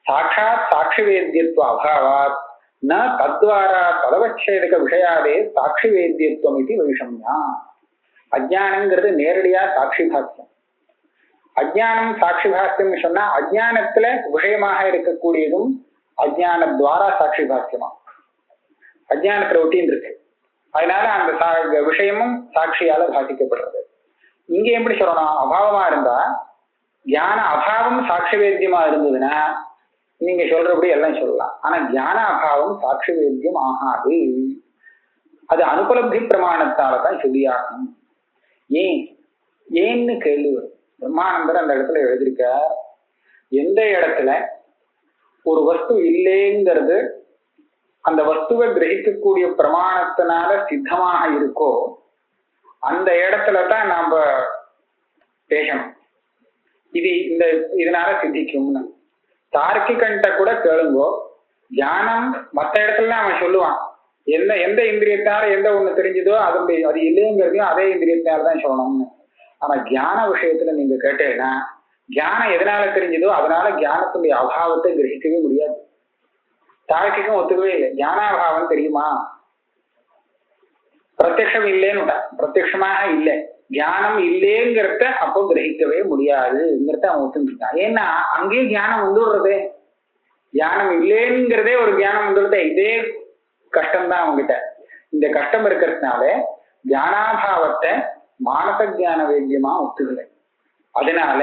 சாட்சாத் சாட்சி வேத்தியத்துவ அபாவாத் ந தத்வாரா ததவச்சேதக விஷயாதே சாட்சி வேத்தியத்துவம் இது வைஷம்யா. அஜ்ஞானங்கிறது நேரடியா சாட்சி பாக்கியம், அஜ்ஞானம் சாட்சி பாஸ்யம்னு சொன்னா அஜ்ஞானத்துல விஷயமாக இருக்கக்கூடியதும் அஜ்ஞான துவாரா சாட்சி பாஸ்யமா அஜ்ஞானத்துல ஒட்டின்னு இருக்கு. அதனால அந்த விஷயமும் சாட்சியால பாதிக்கப்படுறது. இங்க எப்படி சொல்லணும், அபாவமா இருந்தா ஞான அபாவம் சாட்சி வேத்தியமா இருந்ததுன்னா நீங்க சொல்றபடி எல்லாம் சொல்லலாம். ஆனா ஞான அபாவம் சாட்சி வேத்தியம் ஆகாது. அது அனுபலப்தி பிரமாணத்தாலதான் சொல்லியாகணும். ஏன்னு கேள்வி வரும். பிரம்மானந்தர் அந்த இடத்துல எழுதியிருக்க, எந்த இடத்துல ஒரு வஸ்து இல்லைங்கிறது அந்த வஸ்துவை கிரகிக்கக்கூடிய பிரமாணத்தினால சித்தமாக இருக்கோ அந்த இடத்துலதான் நாம பேசணும். இதனால சித்திக்கும்னு. தார்க்கிகன்ட்ட கூட கேளுங்கோ, ஞானம் மற்ற இடத்துல அவன் சொல்லுவான், எந்த இந்திரியத்தால எந்த ஒண்ணு தெரிஞ்சதோ அது இல்லைங்கிறதையும் அதே இந்திரியத்தால தான் சொல்லணும்னு. ஆனா ஞான விஷயத்துல நீங்க கேட்டீங்கன்னா ஞானம் எதனால தெரிஞ்சதோ அதனால ஞானத்துடைய அபாவத்தை கிரகிக்கவே முடியாது. தார்க்கிகம் ஒத்துக்கவே இல்லை. ஞானாபாவம் தெரியுமா, பிரத்யக்ஷம் இல்லைன்னு பிரத்யக்ஷமாக இல்லை, ஞானம் இல்லைங்கிறத அப்போ கிரகிக்கவே முடியாதுங்கிறத அவன் ஒத்துக்கிட்டான். ஏன்னா அங்கேயும் ஞானம் வந்துடுறதே, ஞானம் இல்லைங்கிறதே ஒரு ஞானம் வந்துடுறதே. இதே கஷ்டம்தான் அவங்ககிட்ட. இந்த கஷ்டம் இருக்கிறதுனால ஞானாபாவத்தை மானச ஞான வேத்தியமா ஒத்துக்கலை. அதனால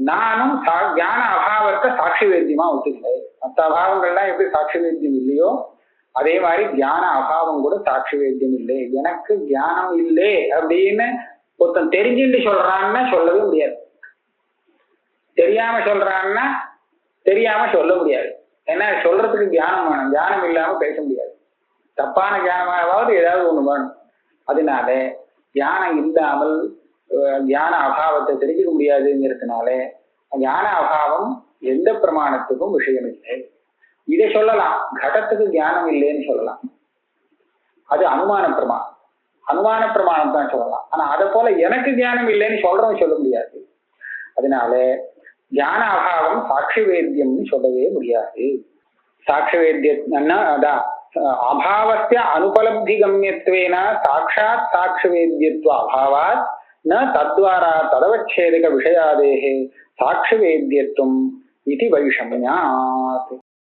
நானும் ஞான அபாவத்தை சாட்சி வேத்தியமா ஒத்துக்கலை. மற்ற அபாவங்கள்லாம் எப்படி சாட்சி வேத்தியம் இல்லையோ அதே மாதிரி ஞான அபாவம் கூட சாட்சி வேத்தியம் இல்லை. எனக்கு ஞானம் இல்லை அப்படின்னு ஒருத்தன் தெரிஞ்சுட்டு சொல்றான்னா சொல்லவே முடியாது. தெரியாம சொல்றான்னா தெரியாம சொல்ல முடியாது. ஏன்னா சொல்றதுக்கு ஞானம் வேணும். ஞானம் இல்லாம பேச முடியாது. தப்பான ஞானமாவது ஏதாவது ஒண்ணு வேணும். அதனால ஞானம் இல்லாமல் ஞான அபாவத்தை தெரிஞ்சுக்க முடியாதுங்கிறதுனால ஞான அபாவம் எந்த பிரமாணத்துக்கும் விஷயம் இல்லை. இதை சொல்லலாம், கடத்துக்கு ஞானம் இல்லைன்னு சொல்லலாம், அது அனுமான பிரமாணம். அனுமான பிரமாணம் தான் சொல்லலாம். ஆனா அதை போல எனக்கு ஞானம் இல்லைன்னு சொல்றவன் சொல்ல முடியாது. அதனால ஞான அபாவம் சாட்சி வேத்தியம்னு சொல்லவே முடியாது. சாட்சி வேத்தியம்னா அதான் அபாவஸ்ய அனுபலப்தி கம்யத்வேன சாட்சாத் சாட்சி வேத்தியத்துவ அபாவாத் ந தத்வாரா ததவச்சேதக விஷயாதேஹே சாட்சி வேத்தியத்துவம் இது வைஷம்யாத்.